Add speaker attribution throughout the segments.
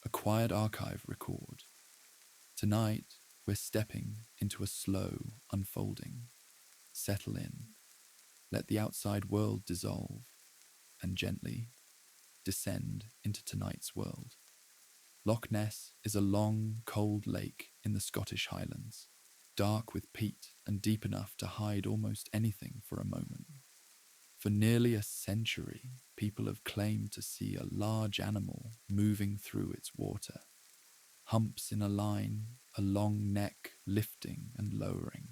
Speaker 1: a quiet archive record. Tonight, we're stepping into a slow unfolding. Settle in, let the outside world dissolve, and gently descend into tonight's world. Loch Ness is a long, cold lake in the Scottish Highlands, dark with peat and deep enough to hide almost anything for a moment. For nearly a century, people have claimed to see a large animal moving through its water. Humps in a line, a long neck lifting and lowering,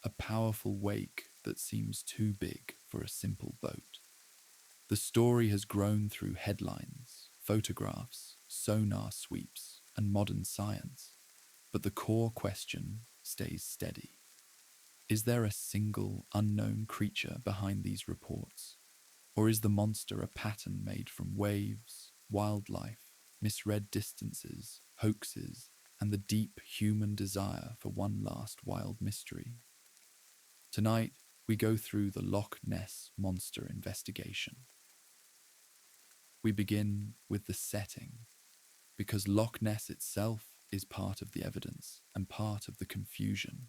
Speaker 1: a powerful wake that seems too big for a simple boat. The story has grown through headlines, photographs, sonar sweeps, and modern science, but the core question stays steady. Is there a single unknown creature behind these reports? Or is the monster a pattern made from waves, wildlife, misread distances, hoaxes, and the deep human desire for one last wild mystery? Tonight, we go through the Loch Ness Monster investigation. We begin with the setting, because Loch Ness itself is part of the evidence and part of the confusion.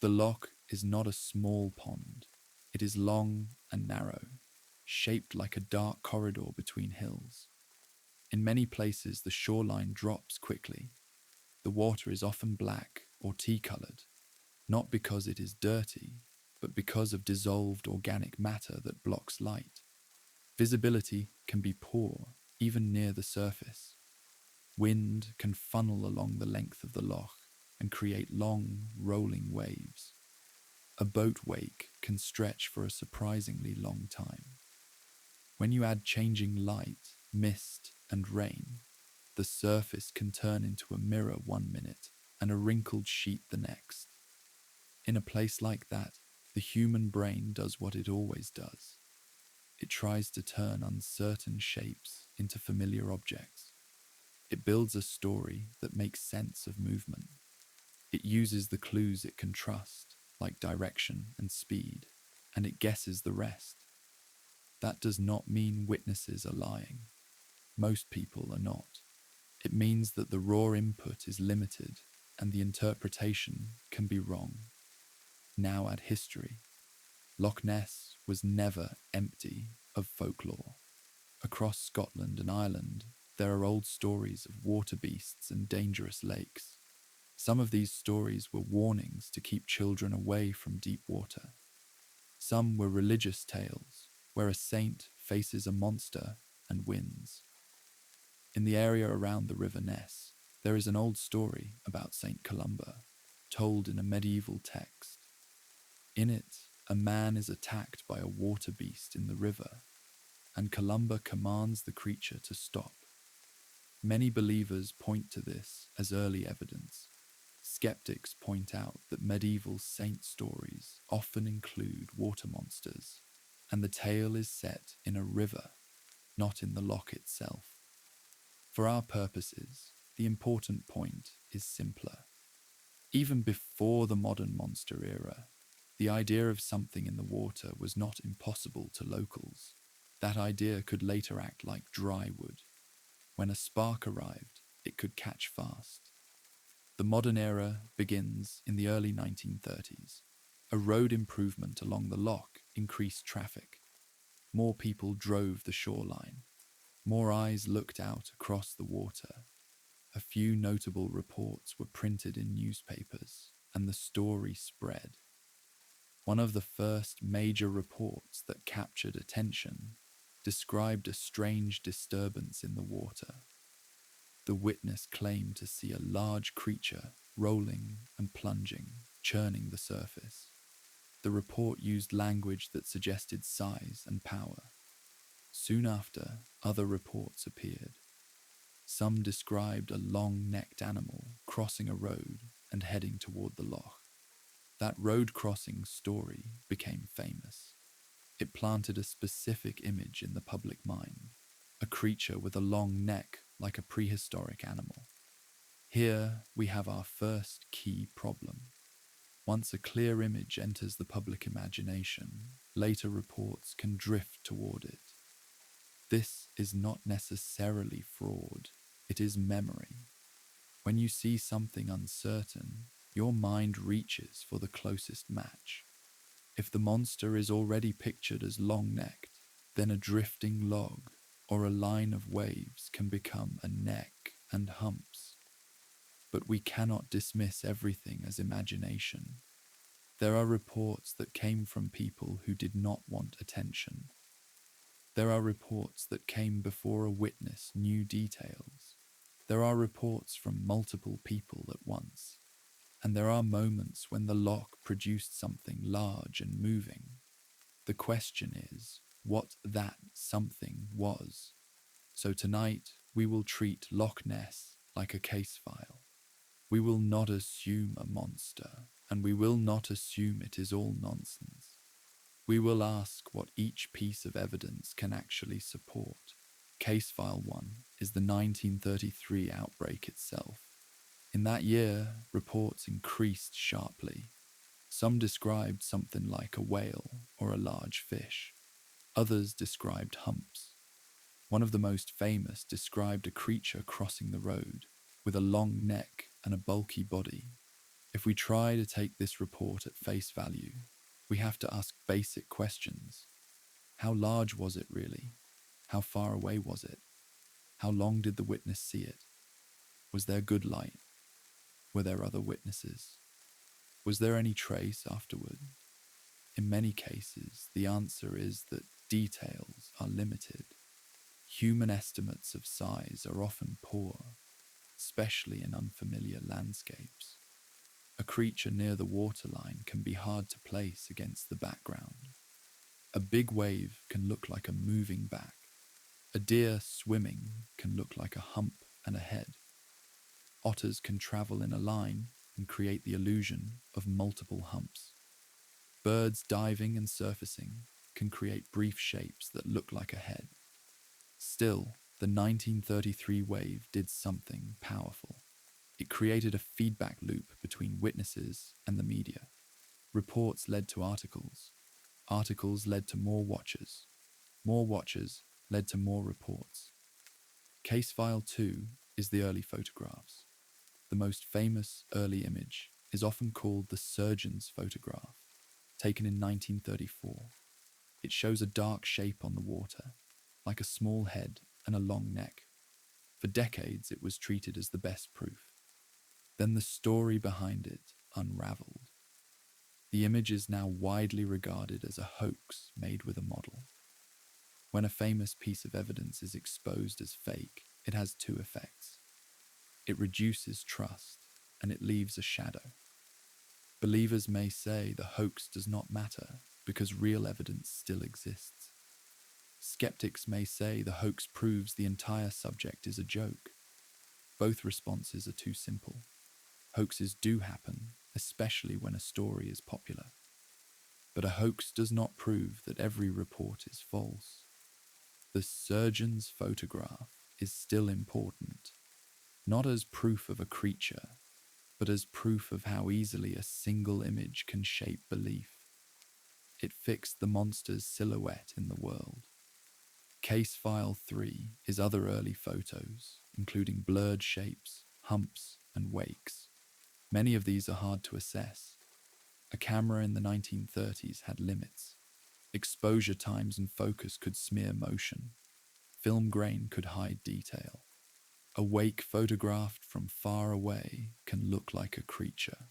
Speaker 1: The loch is not a small pond. It is long and narrow, shaped like a dark corridor between hills. In many places, the shoreline drops quickly. The water is often black or tea-colored, not because it is dirty, but because of dissolved organic matter that blocks light. Visibility can be poor, even near the surface. Wind can funnel along the length of the loch and create long, rolling waves. A boat wake can stretch for a surprisingly long time. When you add changing light, mist, and rain, the surface can turn into a mirror 1 minute and a wrinkled sheet the next. In a place like that, the human brain does what it always does. It tries to turn uncertain shapes into familiar objects. It builds a story that makes sense of movement. It uses the clues it can trust, like direction and speed, and it guesses the rest. That does not mean witnesses are lying. Most people are not. It means that the raw input is limited and the interpretation can be wrong. Now add history. Loch Ness was never empty of folklore. Across Scotland and Ireland, there are old stories of water beasts and dangerous lakes. Some of these stories were warnings to keep children away from deep water. Some were religious tales, where a saint faces a monster and wins. In the area around the River Ness, there is an old story about Saint Columba, told in a medieval text. In it, a man is attacked by a water beast in the river, and Columba commands the creature to stop. Many believers point to this as early evidence. Skeptics point out that medieval saint stories often include water monsters, and the tale is set in a river, not in the loch itself. For our purposes, the important point is simpler. Even before the modern monster era, the idea of something in the water was not impossible to locals. That idea could later act like dry wood. When a spark arrived, it could catch fast. The modern era begins in the early 1930s. A road improvement along the loch increased traffic. More people drove the shoreline. More eyes looked out across the water. A few notable reports were printed in newspapers, and the story spread. One of the first major reports that captured attention described a strange disturbance in the water. The witness claimed to see a large creature rolling and plunging, churning the surface. The report used language that suggested size and power. Soon after, other reports appeared. Some described a long-necked animal crossing a road and heading toward the loch. That road crossing story became famous. It planted a specific image in the public mind, a creature with a long neck like a prehistoric animal. Here we have our first key problem. Once a clear image enters the public imagination, later reports can drift toward it. This is not necessarily fraud, It is memory. When you see something uncertain, your mind reaches for the closest match. If the monster is already pictured as long-necked, then a drifting log or a line of waves can become a neck and humps. But we cannot dismiss everything as imagination. There are reports that came from people who did not want attention. There are reports that came before a witness knew details. There are reports from multiple people at once. And there are moments when the loch produced something large and moving. The question is, what that something was. So tonight, we will treat Loch Ness like a case file. We will not assume a monster, and we will not assume it is all nonsense. We will ask what each piece of evidence can actually support. Case File 1 is the 1933 outbreak itself. In that year, reports increased sharply. Some described something like a whale or a large fish. Others described humps. One of the most famous described a creature crossing the road with a long neck and a bulky body. If we try to take this report at face value, we have to ask basic questions. How large was it really? How far away was it? How long did the witness see it? Was there good light? Were there other witnesses? Was there any trace afterward? In many cases, the answer is that details are limited. Human estimates of size are often poor, especially in unfamiliar landscapes. A creature near the waterline can be hard to place against the background. A big wave can look like a moving back. A deer swimming can look like a hump and a head. Otters can travel in a line and create the illusion of multiple humps. Birds diving and surfacing can create brief shapes that look like a head. Still, the 1933 wave did something powerful. It created a feedback loop between witnesses and the media. Reports led to articles. Articles led to more watchers. More watchers led to more reports. Case File 2 is the early photographs. The most famous early image is often called the surgeon's photograph, taken in 1934. It shows a dark shape on the water, like a small head and a long neck. For decades, it was treated as the best proof. Then the story behind it unraveled. The image is now widely regarded as a hoax made with a model. When a famous piece of evidence is exposed as fake, it has two effects. It reduces trust, and it leaves a shadow. Believers may say the hoax does not matter because real evidence still exists. Skeptics may say the hoax proves the entire subject is a joke. Both responses are too simple. Hoaxes do happen, especially when a story is popular. But a hoax does not prove that every report is false. The surgeon's photograph is still important, not as proof of a creature, but as proof of how easily a single image can shape belief. It fixed the monster's silhouette in the world. Case File 3 is other early photos, including blurred shapes, humps, and wakes. Many of these are hard to assess. A camera in the 1930s had limits. Exposure times and focus could smear motion. Film grain could hide detail. A wake photographed from far away can look like a creature.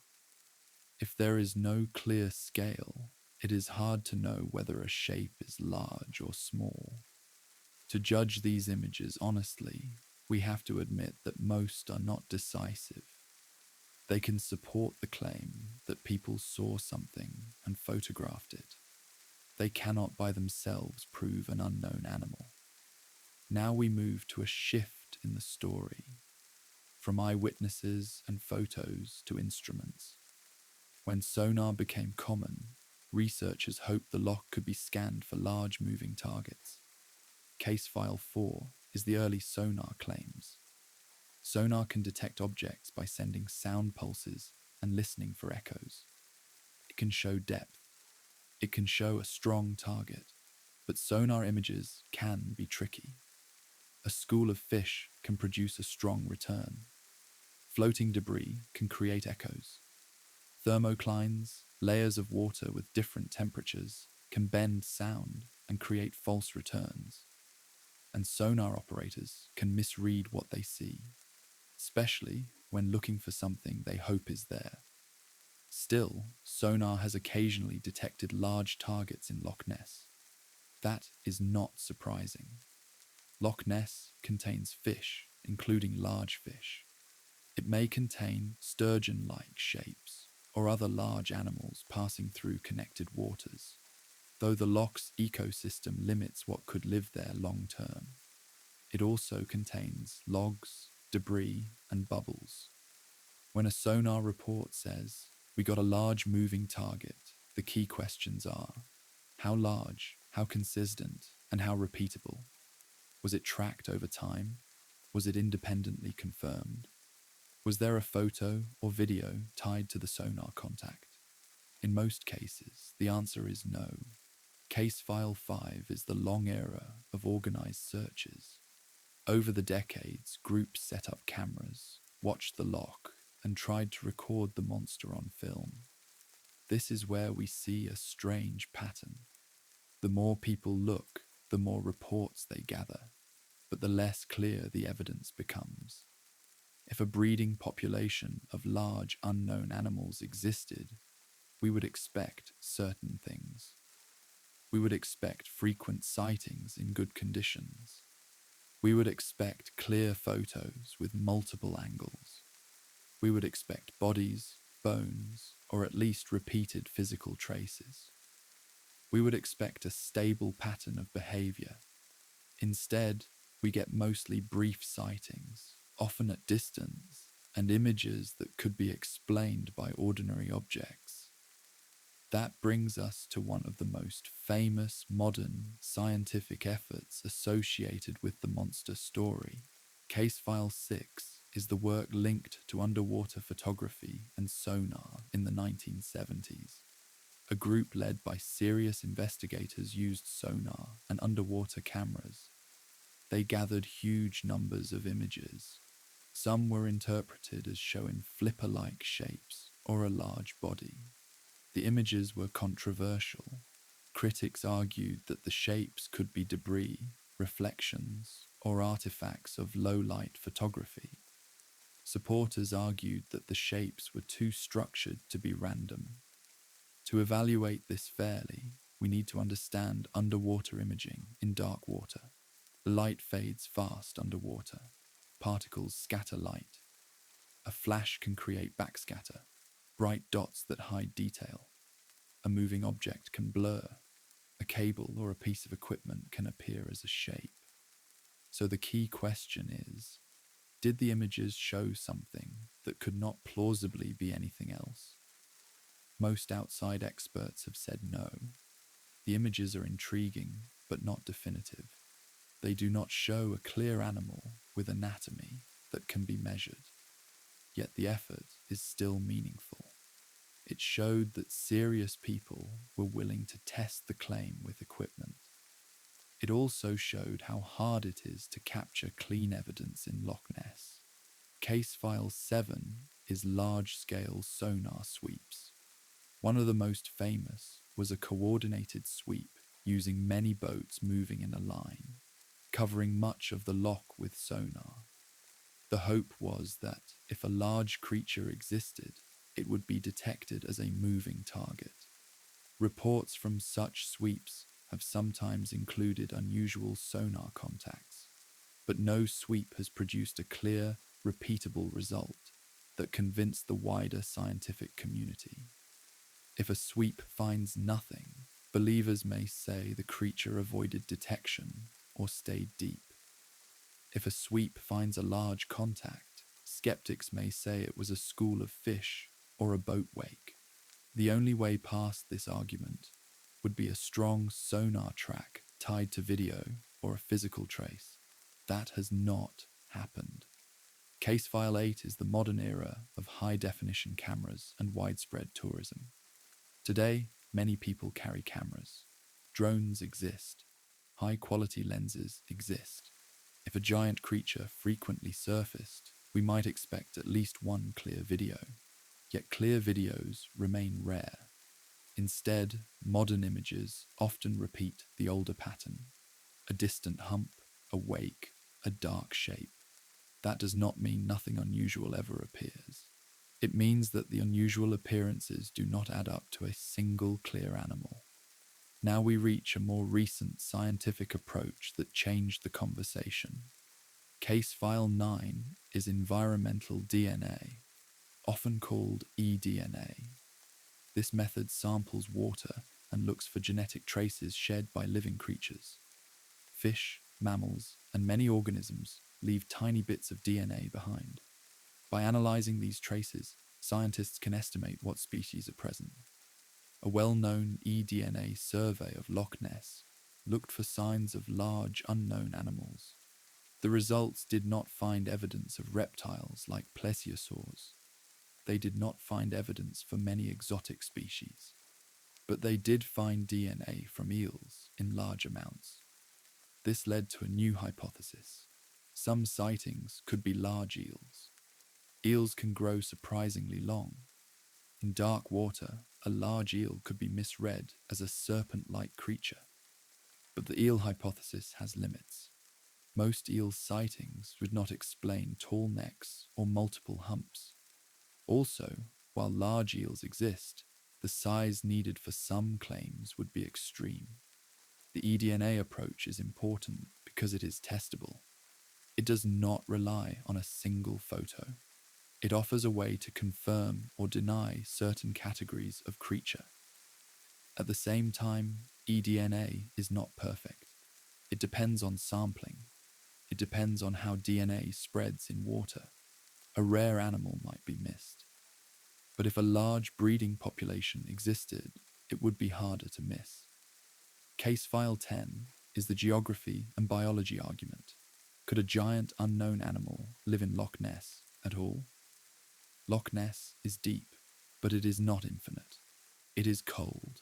Speaker 1: If there is no clear scale, it is hard to know whether a shape is large or small. To judge these images honestly, we have to admit that most are not decisive. They can support the claim that people saw something and photographed it. They cannot by themselves prove an unknown animal. Now we move to a shift in the story, from eyewitnesses and photos to instruments. When sonar became common, researchers hoped the loch could be scanned for large moving targets. Case File 4 is the early sonar claims. Sonar can detect objects by sending sound pulses and listening for echoes. It can show depth. It can show a strong target, but sonar images can be tricky. A A school of fish can produce a strong return. Floating debris can create echoes. Thermoclines, layers of water with different temperatures, can bend sound and create false returns. And sonar operators can misread what they see, especially when looking for something they hope is there. Still, sonar has occasionally detected large targets in Loch Ness. That is not surprising. Loch Ness contains fish, including large fish. It may contain sturgeon-like shapes or other large animals passing through connected waters, though the loch's ecosystem limits what could live there long term. It also contains logs, debris, and bubbles. When a sonar report says, "We got a large moving target," the key questions are, how large, how consistent, and how repeatable? Was it tracked over time? Was it independently confirmed? Was there a photo or video tied to the sonar contact? In most cases, the answer is no. Case File 5 is the long era of organized searches. Over the decades, groups set up cameras, watched the loch, and tried to record the monster on film. This is where we see a strange pattern. The more people look, the more reports they gather, but the less clear the evidence becomes. If a breeding population of large unknown animals existed, we would expect certain things. We would expect frequent sightings in good conditions. We would expect clear photos with multiple angles. We would expect bodies, bones, or at least repeated physical traces. We would expect a stable pattern of behavior. Instead, we get mostly brief sightings, often at distance, and images that could be explained by ordinary objects. That brings us to one of the most famous modern scientific efforts associated with the monster story. Case File 6 is the work linked to underwater photography and sonar in the 1970s. A group led by serious investigators used sonar and underwater cameras. They gathered huge numbers of images. Some were interpreted as showing flipper-like shapes or a large body. The images were controversial. Critics argued that the shapes could be debris, reflections, or artifacts of low-light photography. Supporters argued that the shapes were too structured to be random. To evaluate this fairly, we need to understand underwater imaging in dark water. Light fades fast underwater. Particles scatter light. A flash can create backscatter, bright dots that hide detail. A moving object can blur. A cable or a piece of equipment can appear as a shape. So the key question is, did the images show something that could not plausibly be anything else? Most outside experts have said no. The images are intriguing, but not definitive. They do not show a clear animal with anatomy that can be measured. Yet the effort is still meaningful. It showed that serious people were willing to test the claim with equipment. It also showed how hard it is to capture clean evidence in Loch Ness. Case File 7 is large-scale sonar sweeps. One of the most famous was a coordinated sweep using many boats moving in a line, covering much of the loch with sonar. The hope was that if a large creature existed, it would be detected as a moving target. Reports from such sweeps have sometimes included unusual sonar contacts, but no sweep has produced a clear, repeatable result that convinced the wider scientific community. If a sweep finds nothing, believers may say the creature avoided detection or stayed deep. If a sweep finds a large contact, skeptics may say it was a school of fish or a boat wake. The only way past this argument would be a strong sonar track tied to video or a physical trace. That has not happened. Case File 8 is the modern era of high-definition cameras and widespread tourism. Today, many people carry cameras. Drones exist. High-quality lenses exist. If a giant creature frequently surfaced, we might expect at least one clear video. Yet clear videos remain rare. Instead, modern images often repeat the older pattern: a distant hump, a wake, a dark shape. That does not mean nothing unusual ever appears. It means that the unusual appearances do not add up to a single clear animal. Now we reach a more recent scientific approach that changed the conversation. Case File 9 is environmental DNA, often called eDNA. This method samples water and looks for genetic traces shed by living creatures. Fish, mammals, and many organisms leave tiny bits of DNA behind. By analyzing these traces, scientists can estimate what species are present. A well-known eDNA survey of Loch Ness looked for signs of large unknown animals. The results did not find evidence of reptiles like plesiosaurs. They did not find evidence for many exotic species, but they did find DNA from eels in large amounts. This led to a new hypothesis. Some sightings could be large eels. Eels can grow surprisingly long. In dark water, a large eel could be misread as a serpent-like creature. But the eel hypothesis has limits. Most eel sightings would not explain tall necks or multiple humps. Also, while large eels exist, the size needed for some claims would be extreme. The eDNA approach is important because it is testable. It does not rely on a single photo. It offers a way to confirm or deny certain categories of creature. At the same time, eDNA is not perfect. It depends on sampling. It depends on how DNA spreads in water. A rare animal might be missed. But if a large breeding population existed, it would be harder to miss. Case File 10 is the geography and biology argument. Could a giant unknown animal live in Loch Ness at all? Loch Ness is deep, but it is not infinite. It is cold.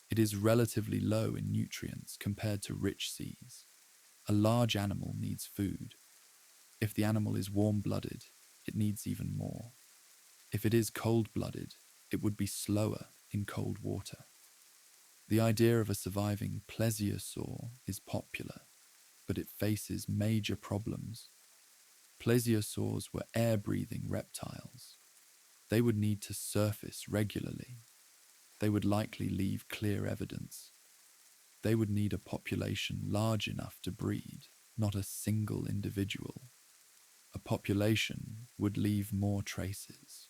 Speaker 1: It is relatively low in nutrients compared to rich seas. A large animal needs food. If the animal is warm-blooded, it needs even more. If it is cold-blooded, it would be slower in cold water. The idea of a surviving plesiosaur is popular, but it faces major problems. Plesiosaurs were air-breathing reptiles. They would need to surface regularly. They would likely leave clear evidence. They would need a population large enough to breed, not a single individual. A population would leave more traces.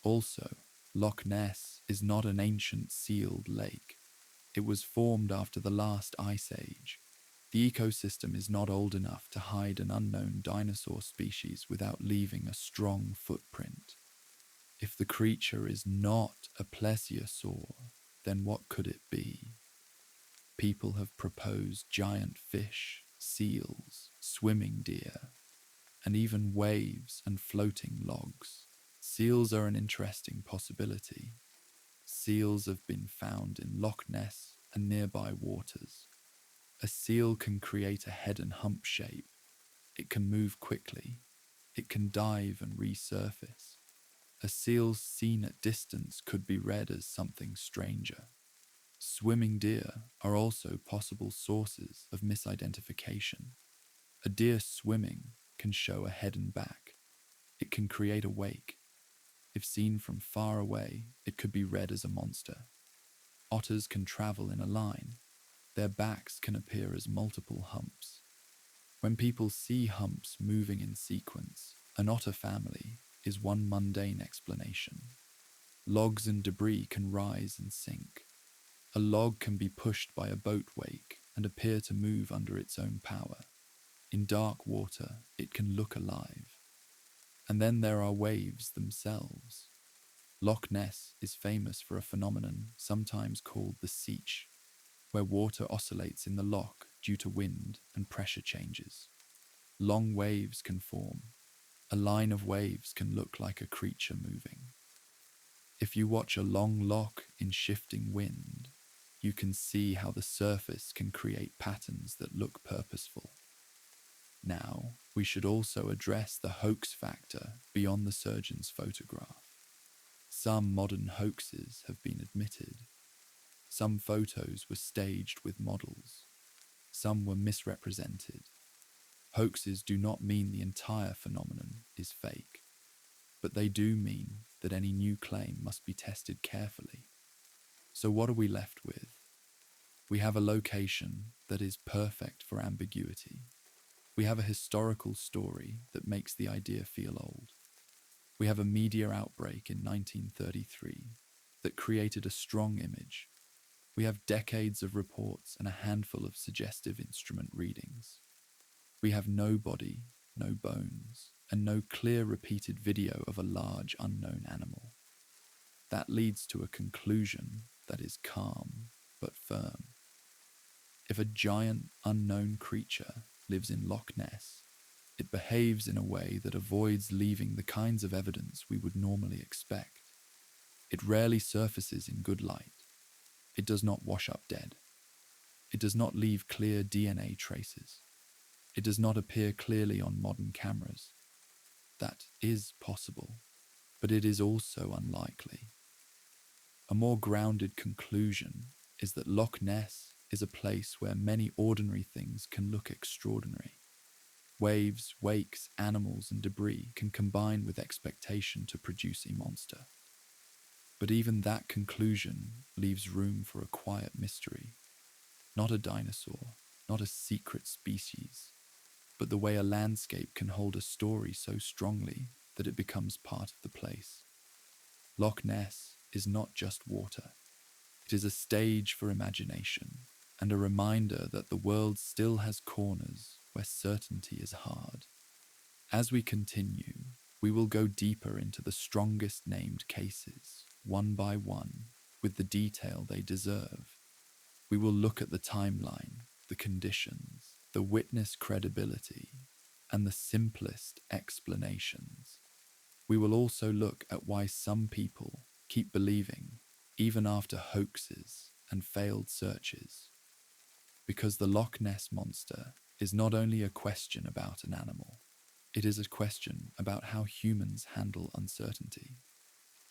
Speaker 1: Also, Loch Ness is not an ancient sealed lake. It was formed after the last ice age. The ecosystem is not old enough to hide an unknown dinosaur species without leaving a strong footprint. If the creature is not a plesiosaur, then what could it be? People have proposed giant fish, seals, swimming deer, and even waves and floating logs. Seals are an interesting possibility. Seals have been found in Loch Ness and nearby waters. A seal can create a head and hump shape. It can move quickly. It can dive and resurface. A seal seen at distance could be read as something stranger. Swimming deer are also possible sources of misidentification. A deer swimming can show a head and back. It can create a wake. If seen from far away, it could be read as a monster. Otters can travel in a line. Their backs can appear as multiple humps. When people see humps moving in sequence, an otter family is one mundane explanation. Logs and debris can rise and sink. A log can be pushed by a boat wake and appear to move under its own power. In dark water, it can look alive. And then there are waves themselves. Loch Ness is famous for a phenomenon sometimes called the seach, where water oscillates in the loch due to wind and pressure changes. Long waves can form. A line of waves can look like a creature moving. If you watch a long loch in shifting wind, you can see how the surface can create patterns that look purposeful. Now, we should also address the hoax factor beyond the surgeon's photograph. Some modern hoaxes have been admitted. Some photos were staged with models. Some were misrepresented. Hoaxes do not mean the entire phenomenon is fake, but they do mean that any new claim must be tested carefully. So what are we left with? We have a location that is perfect for ambiguity. We have a historical story that makes the idea feel old. We have a media outbreak in 1933 that created a strong image. We have decades of reports and a handful of suggestive instrument readings. We have no body, no bones, and no clear repeated video of a large unknown animal. That leads to a conclusion that is calm but firm. If a giant unknown creature lives in Loch Ness, it behaves in a way that avoids leaving the kinds of evidence we would normally expect. It rarely surfaces in good light. It does not wash up dead. It does not leave clear DNA traces. It does not appear clearly on modern cameras. That is possible, but it is also unlikely. A more grounded conclusion is that Loch Ness is a place where many ordinary things can look extraordinary. Waves, wakes, animals, and debris can combine with expectation to produce a monster. But even that conclusion leaves room for a quiet mystery. Not a dinosaur, not a secret species, but the way a landscape can hold a story so strongly that it becomes part of the place. Loch Ness is not just water. It is a stage for imagination and a reminder that the world still has corners where certainty is hard. As we continue, we will go deeper into the strongest named cases, one by one, with the detail they deserve. We will look at the timeline, the conditions, the witness credibility, and the simplest explanations. We will also look at why some people keep believing, even after hoaxes and failed searches. Because the Loch Ness Monster is not only a question about an animal, it is a question about how humans handle uncertainty.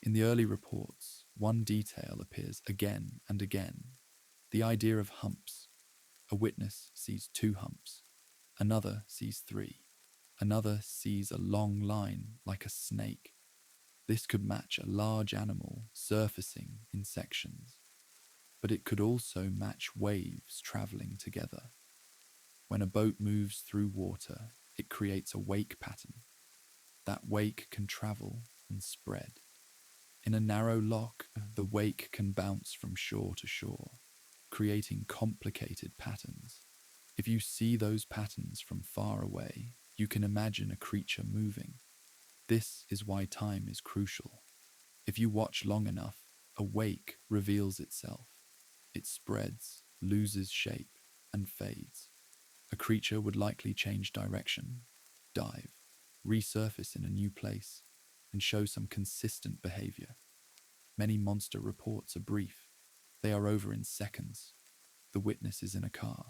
Speaker 1: In the early reports, one detail appears again and again: the idea of humps. A witness sees 2 humps. Another sees 3. Another sees a long line like a snake. This could match a large animal surfacing in sections, but it could also match waves traveling together. When a boat moves through water, it creates a wake pattern. That wake can travel and spread. In a narrow loch, the wake can bounce from shore to shore, creating complicated patterns. If you see those patterns from far away, you can imagine a creature moving. This is why time is crucial. If you watch long enough, a wake reveals itself. It spreads, loses shape, and fades. A creature would likely change direction, dive, resurface in a new place, and show some consistent behavior. Many monster reports are brief. They are over in seconds. The witness is in a car.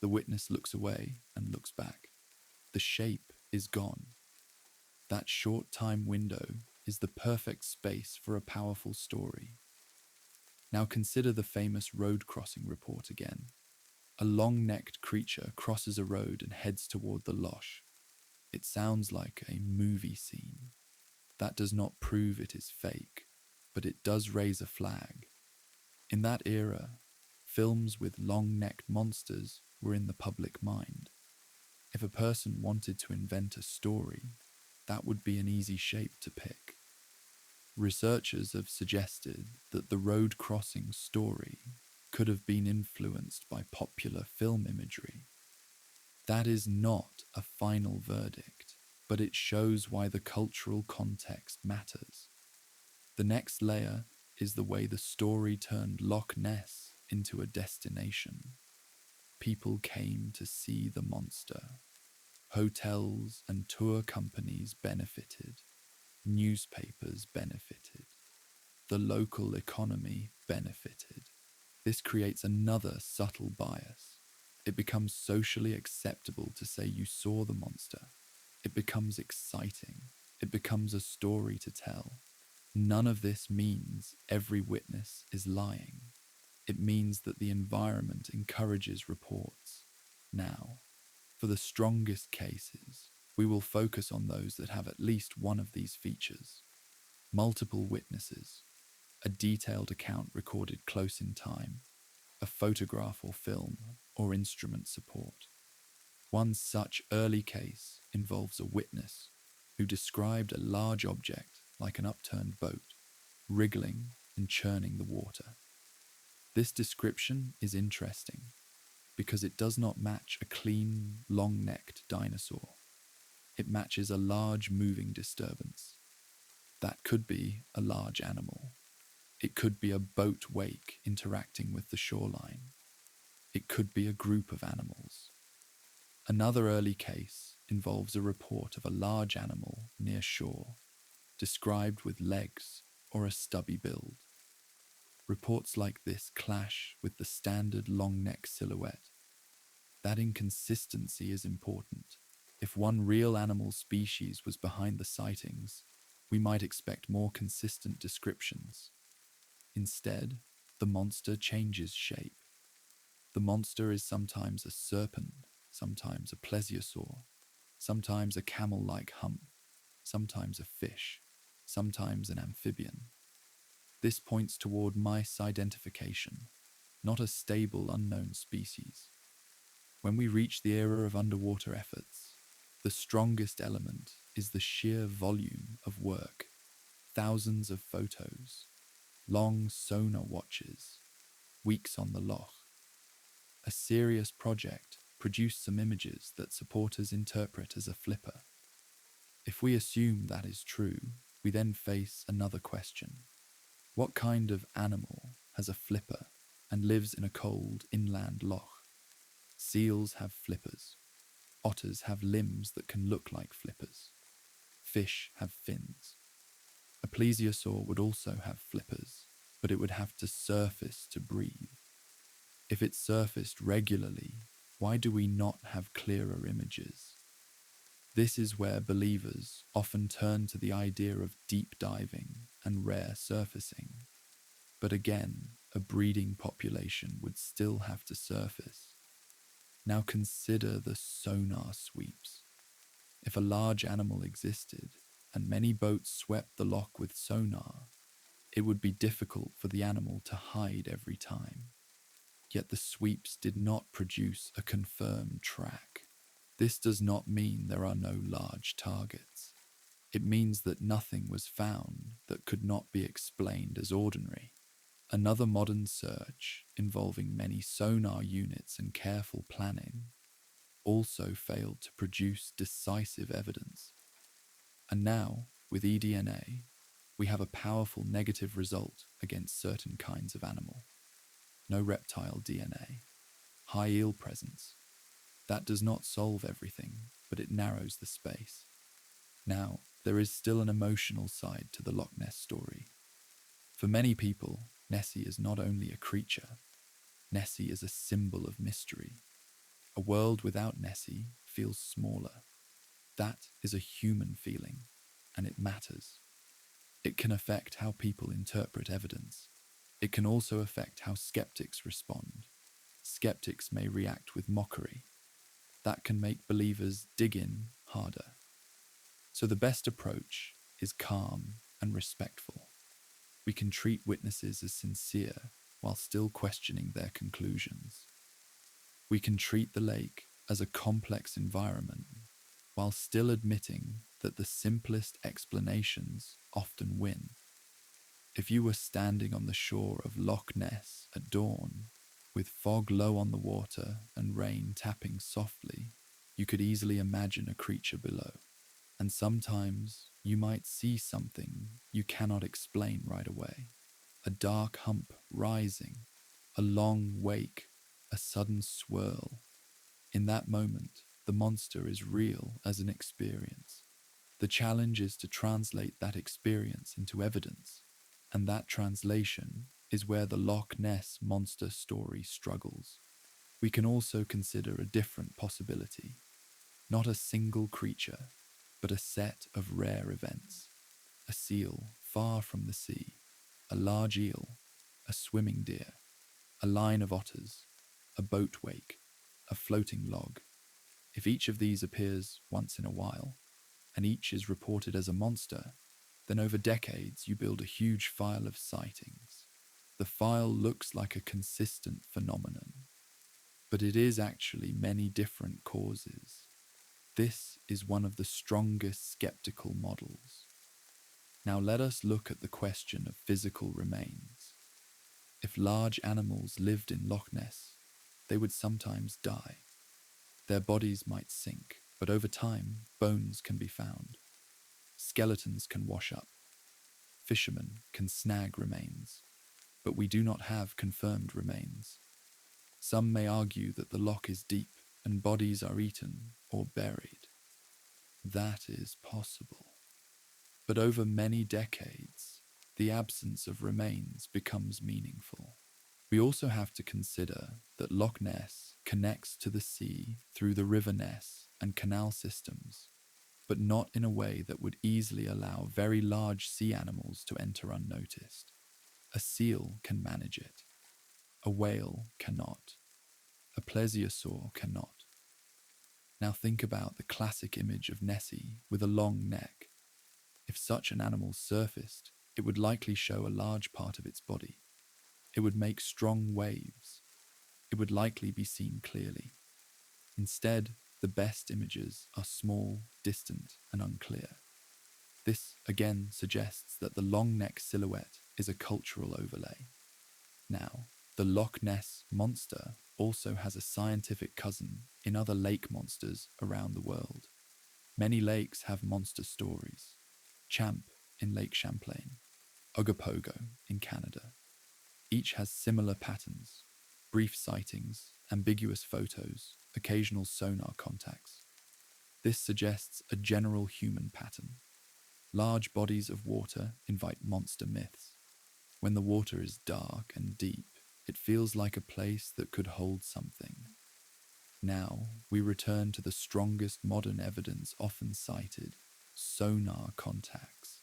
Speaker 1: The witness looks away and looks back. The shape is gone. That short time window is the perfect space for a powerful story. Now consider the famous road crossing report again. A long-necked creature crosses a road and heads toward the loch. It sounds like a movie scene. That does not prove it is fake, but it does raise a flag. In that era, films with long-necked monsters were in the public mind. If a person wanted to invent a story, that would be an easy shape to pick. Researchers have suggested that the road crossing story could have been influenced by popular film imagery. That is not a final verdict, but it shows why the cultural context matters. The next layer is the way the story turned Loch Ness into a destination. People came to see the monster. Hotels and tour companies benefited. Newspapers benefited. The local economy benefited. This creates another subtle bias. It becomes socially acceptable to say you saw the monster. It becomes exciting. It becomes a story to tell. None of this means every witness is lying. It means that the environment encourages reports. Now, for the strongest cases, we will focus on those that have at least one of these features. Multiple witnesses, a detailed account recorded close in time, a photograph or film, or instrument support. One such early case involves a witness who described a large object like an upturned boat, wriggling and churning the water. This description is interesting because it does not match a clean, long-necked dinosaur. It matches a large moving disturbance. That could be a large animal. It could be a boat wake interacting with the shoreline. It could be a group of animals. Another early case involves a report of a large animal near shore, described with legs or a stubby build. Reports like this clash with the standard long neck silhouette. That inconsistency is important. If one real animal species was behind the sightings, we might expect more consistent descriptions. Instead, the monster changes shape. The monster is sometimes a serpent, sometimes a plesiosaur, sometimes a camel-like hump, sometimes a fish, sometimes an amphibian. This points toward misidentification, not a stable unknown species. When we reach the era of underwater efforts, the strongest element is the sheer volume of work. Thousands of photos, long sonar watches, weeks on the loch. A serious project produced some images that supporters interpret as a flipper. If we assume that is true, we then face another question. What kind of animal has a flipper and lives in a cold inland loch? Seals have flippers. Otters have limbs that can look like flippers. Fish have fins. A plesiosaur would also have flippers, but it would have to surface to breathe. If it surfaced regularly, why do we not have clearer images? This is where believers often turn to the idea of deep diving and rare surfacing. But again, a breeding population would still have to surface. Now consider the sonar sweeps. If a large animal existed, and many boats swept the loch with sonar, it would be difficult for the animal to hide every time. Yet the sweeps did not produce a confirmed track. This does not mean there are no large targets. It means that nothing was found that could not be explained as ordinary. Another modern search, involving many sonar units and careful planning, also failed to produce decisive evidence. And now, with eDNA, we have a powerful negative result against certain kinds of animal. No reptile DNA. High eel presence. That does not solve everything, but it narrows the space. Now, there is still an emotional side to the Loch Ness story. For many people, Nessie is not only a creature. Nessie is a symbol of mystery. A world without Nessie feels smaller. That is a human feeling, and it matters. It can affect how people interpret evidence. It can also affect how skeptics respond. Skeptics may react with mockery. That can make believers dig in harder. So the best approach is calm and respectful. We can treat witnesses as sincere while still questioning their conclusions. We can treat the lake as a complex environment while still admitting that the simplest explanations often win. If you were standing on the shore of Loch Ness at dawn, with fog low on the water and rain tapping softly, you could easily imagine a creature below. And sometimes you might see something you cannot explain right away. A dark hump rising, a long wake, a sudden swirl. In that moment, the monster is real as an experience. The challenge is to translate that experience into evidence, and that translation is where the Loch Ness Monster story struggles. We can also consider a different possibility, not a single creature, but a set of rare events. A seal far from the sea, a large eel, a swimming deer, a line of otters, a boat wake, a floating log. If each of these appears once in a while, and each is reported as a monster, then over decades you build a huge file of sightings. The file looks like a consistent phenomenon, but it is actually many different causes. This is one of the strongest skeptical models. Now let us look at the question of physical remains. If large animals lived in Loch Ness, they would sometimes die. Their bodies might sink, but over time, bones can be found. Skeletons can wash up. Fishermen can snag remains, but we do not have confirmed remains. Some may argue that the loch is deep and bodies are eaten or buried. That is possible. But over many decades, the absence of remains becomes meaningful. We also have to consider that Loch Ness connects to the sea through the River Ness and canal systems, but not in a way that would easily allow very large sea animals to enter unnoticed. A seal can manage it. A whale cannot. A plesiosaur cannot. Now think about the classic image of Nessie with a long neck. If such an animal surfaced, it would likely show a large part of its body. It would make strong waves. It would likely be seen clearly. Instead, the best images are small, distant, and unclear. This again suggests that the long neck silhouette is a cultural overlay. Now, the Loch Ness Monster also has a scientific cousin in other lake monsters around the world. Many lakes have monster stories. Champ in Lake Champlain, Ogopogo in Canada. Each has similar patterns: brief sightings, ambiguous photos, occasional sonar contacts. This suggests a general human pattern. Large bodies of water invite monster myths. When the water is dark and deep, it feels like a place that could hold something. Now, we return to the strongest modern evidence often cited: sonar contacts.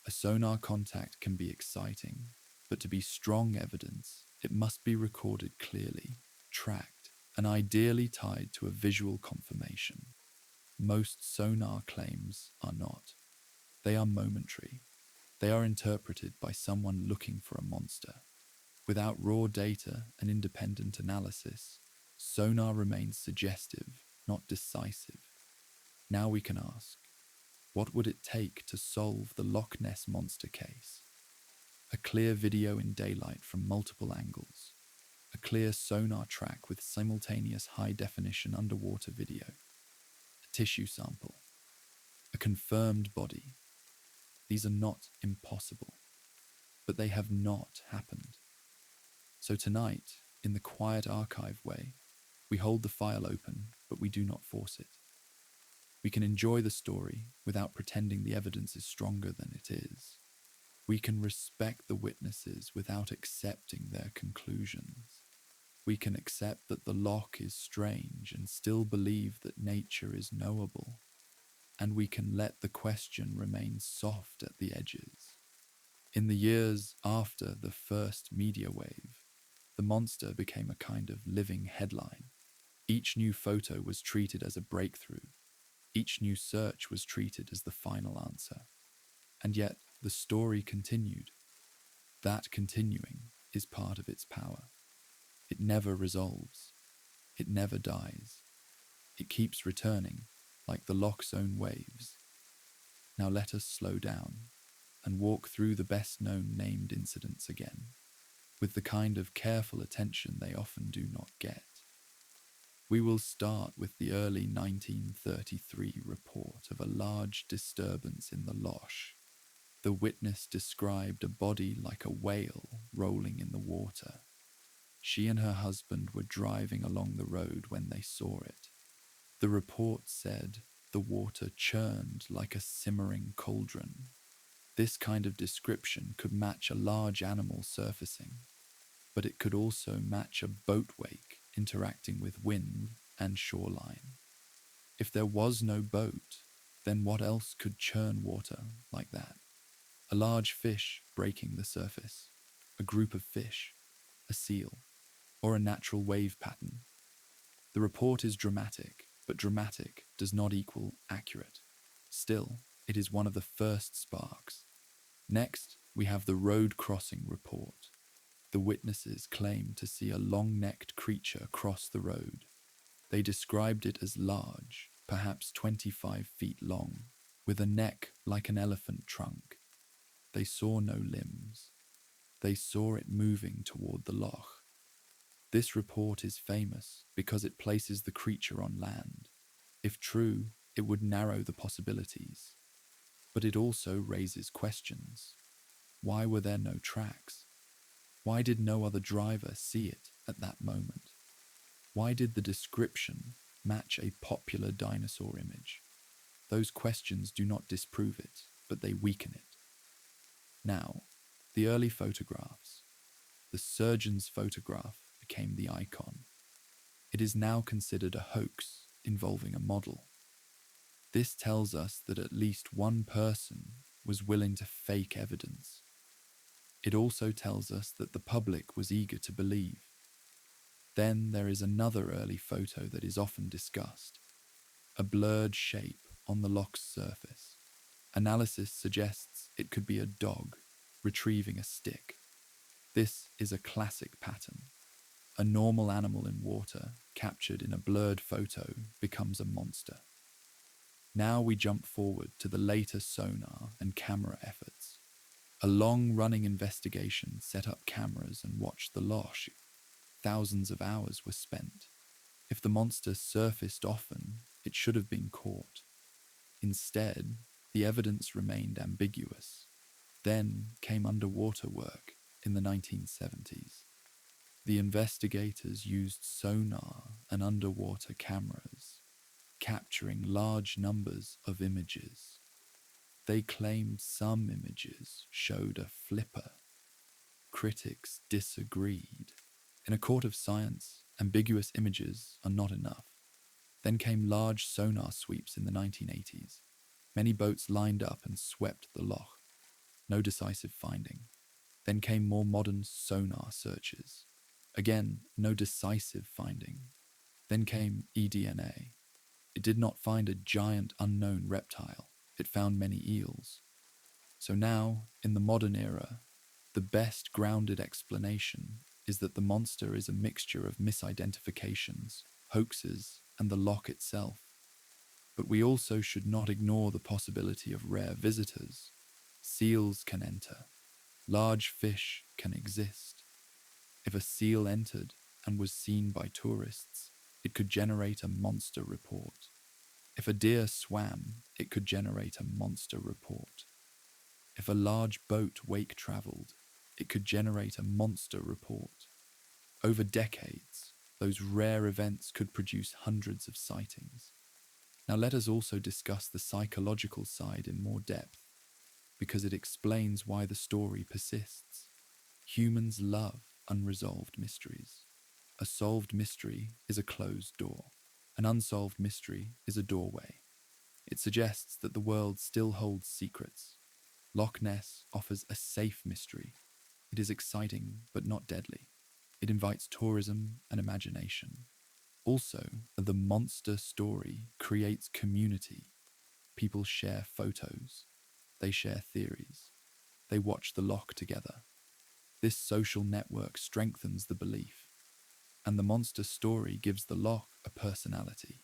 Speaker 1: A sonar contact can be exciting, but to be strong evidence, it must be recorded clearly, tracked, and ideally tied to a visual confirmation. Most sonar claims are not. They are momentary. They are interpreted by someone looking for a monster. Without raw data and independent analysis, sonar remains suggestive, not decisive. Now we can ask, what would it take to solve the Loch Ness Monster case? A clear video in daylight from multiple angles. A clear sonar track with simultaneous high-definition underwater video. A tissue sample. A confirmed body. These are not impossible, but they have not happened. So tonight, in the quiet archive way, we hold the file open, but we do not force it. We can enjoy the story without pretending the evidence is stronger than it is. We can respect the witnesses without accepting their conclusions. We can accept that the loch is strange and still believe that nature is knowable. And we can let the question remain soft at the edges. In the years after the first media wave, the monster became a kind of living headline. Each new photo was treated as a breakthrough. Each new search was treated as the final answer. And yet, the story continued. That continuing is part of its power. It never resolves. It never dies. It keeps returning, like the loch's own waves. Now let us slow down and walk through the best-known named incidents again, with the kind of careful attention they often do not get. We will start with the early 1933 report of a large disturbance in the Loch. The witness described a body like a whale rolling in the water. She and her husband were driving along the road when they saw it. The report said the water churned like a simmering cauldron. This kind of description could match a large animal surfacing, but it could also match a boat wake interacting with wind and shoreline. If there was no boat, then what else could churn water like that? A large fish breaking the surface, a group of fish, a seal, or a natural wave pattern. The report is dramatic, but dramatic does not equal accurate. Still, it is one of the first sparks. Next, we have the road crossing report. The witnesses claim to see a long-necked creature cross the road. They described it as large, perhaps 25 feet long, with a neck like an elephant trunk. They saw no limbs. They saw it moving toward the loch. This report is famous because it places the creature on land. If true, it would narrow the possibilities. But it also raises questions. Why were there no tracks? Why did no other driver see it at that moment? Why did the description match a popular dinosaur image? Those questions do not disprove it, but they weaken it. Now, the early photographs. The surgeon's photograph became the icon. It is now considered a hoax involving a model. This tells us that at least one person was willing to fake evidence. It also tells us that the public was eager to believe. Then there is another early photo that is often discussed, a blurred shape on the loch's surface. Analysis suggests it could be a dog retrieving a stick. This is a classic pattern. A normal animal in water, captured in a blurred photo, becomes a monster. Now we jump forward to the later sonar and camera efforts. A long-running investigation set up cameras and watched the loch. Thousands of hours were spent. If the monster surfaced often, it should have been caught. Instead, the evidence remained ambiguous. Then came underwater work in the 1970s. The investigators used sonar and underwater cameras, capturing large numbers of images. They claimed some images showed a flipper. Critics disagreed. In a court of science, ambiguous images are not enough. Then came large sonar sweeps in the 1980s. Many boats lined up and swept the loch. No decisive finding. Then came more modern sonar searches. Again, no decisive finding. Then came eDNA. It did not find a giant unknown reptile. It found many eels. So now, in the modern era, the best grounded explanation is that the monster is a mixture of misidentifications, hoaxes, and the loch itself. But we also should not ignore the possibility of rare visitors. Seals can enter. Large fish can exist. If a seal entered and was seen by tourists, it could generate a monster report. If a deer swam, it could generate a monster report. If a large boat wake traveled, it could generate a monster report. Over decades, those rare events could produce hundreds of sightings. Now let us also discuss the psychological side in more depth, because it explains why the story persists. Humans love unresolved mysteries. A solved mystery is a closed door. An unsolved mystery is a doorway. It suggests that the world still holds secrets. Loch Ness offers a safe mystery. It is exciting but not deadly. It invites tourism and imagination. Also, the monster story creates community. People share photos. They share theories. They watch the loch together. This social network strengthens the belief. And the monster story gives the loch a personality.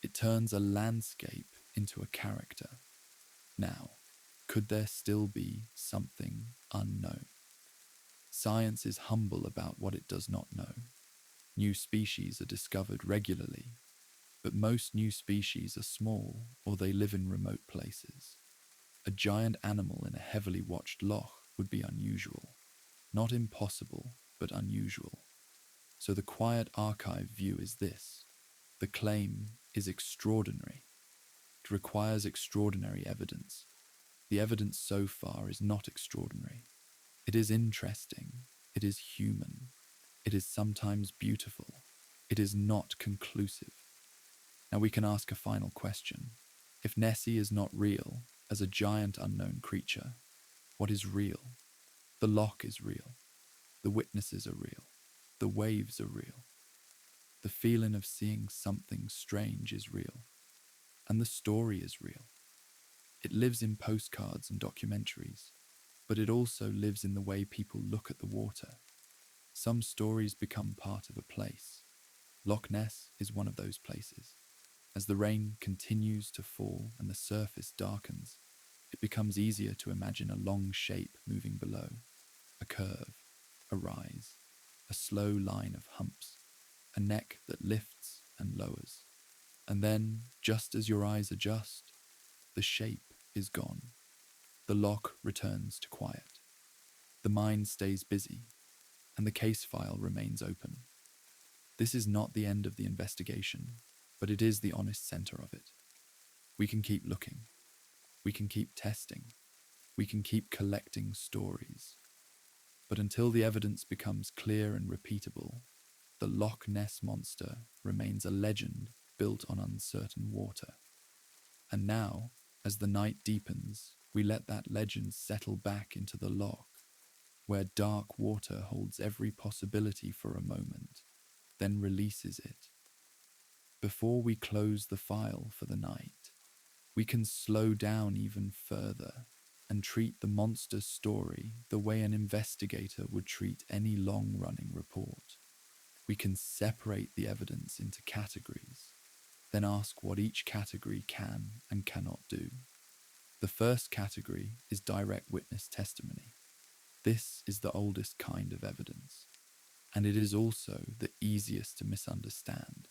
Speaker 1: It turns a landscape into a character. Now, could there still be something unknown? Science is humble about what it does not know. New species are discovered regularly, but most new species are small or they live in remote places. A giant animal in a heavily watched loch would be unusual. Not impossible, but unusual. So the quiet archive view is this. The claim is extraordinary. It requires extraordinary evidence. The evidence so far is not extraordinary. It is interesting. It is human. It is sometimes beautiful. It is not conclusive. Now we can ask a final question. If Nessie is not real, as a giant unknown creature, what is real? The loch is real. The witnesses are real. The waves are real. The feeling of seeing something strange is real. And the story is real. It lives in postcards and documentaries, but it also lives in the way people look at the water. Some stories become part of a place. Loch Ness is one of those places. As the rain continues to fall and the surface darkens, it becomes easier to imagine a long shape moving below, a curve, a rise, a slow line of humps, a neck that lifts and lowers. And then, just as your eyes adjust, the shape is gone. The loch returns to quiet. The mind stays busy, and the case file remains open. This is not the end of the investigation, but it is the honest center of it. We can keep looking. We can keep testing. We can keep collecting stories. But until the evidence becomes clear and repeatable, the Loch Ness Monster remains a legend built on uncertain water. And now, as the night deepens, we let that legend settle back into the loch, where dark water holds every possibility for a moment, then releases it. Before we close the file for the night, we can slow down even further and treat the monster story the way an investigator would treat any long-running report. We can separate the evidence into categories, then ask what each category can and cannot do. The first category is direct witness testimony. This is the oldest kind of evidence, and it is also the easiest to misunderstand.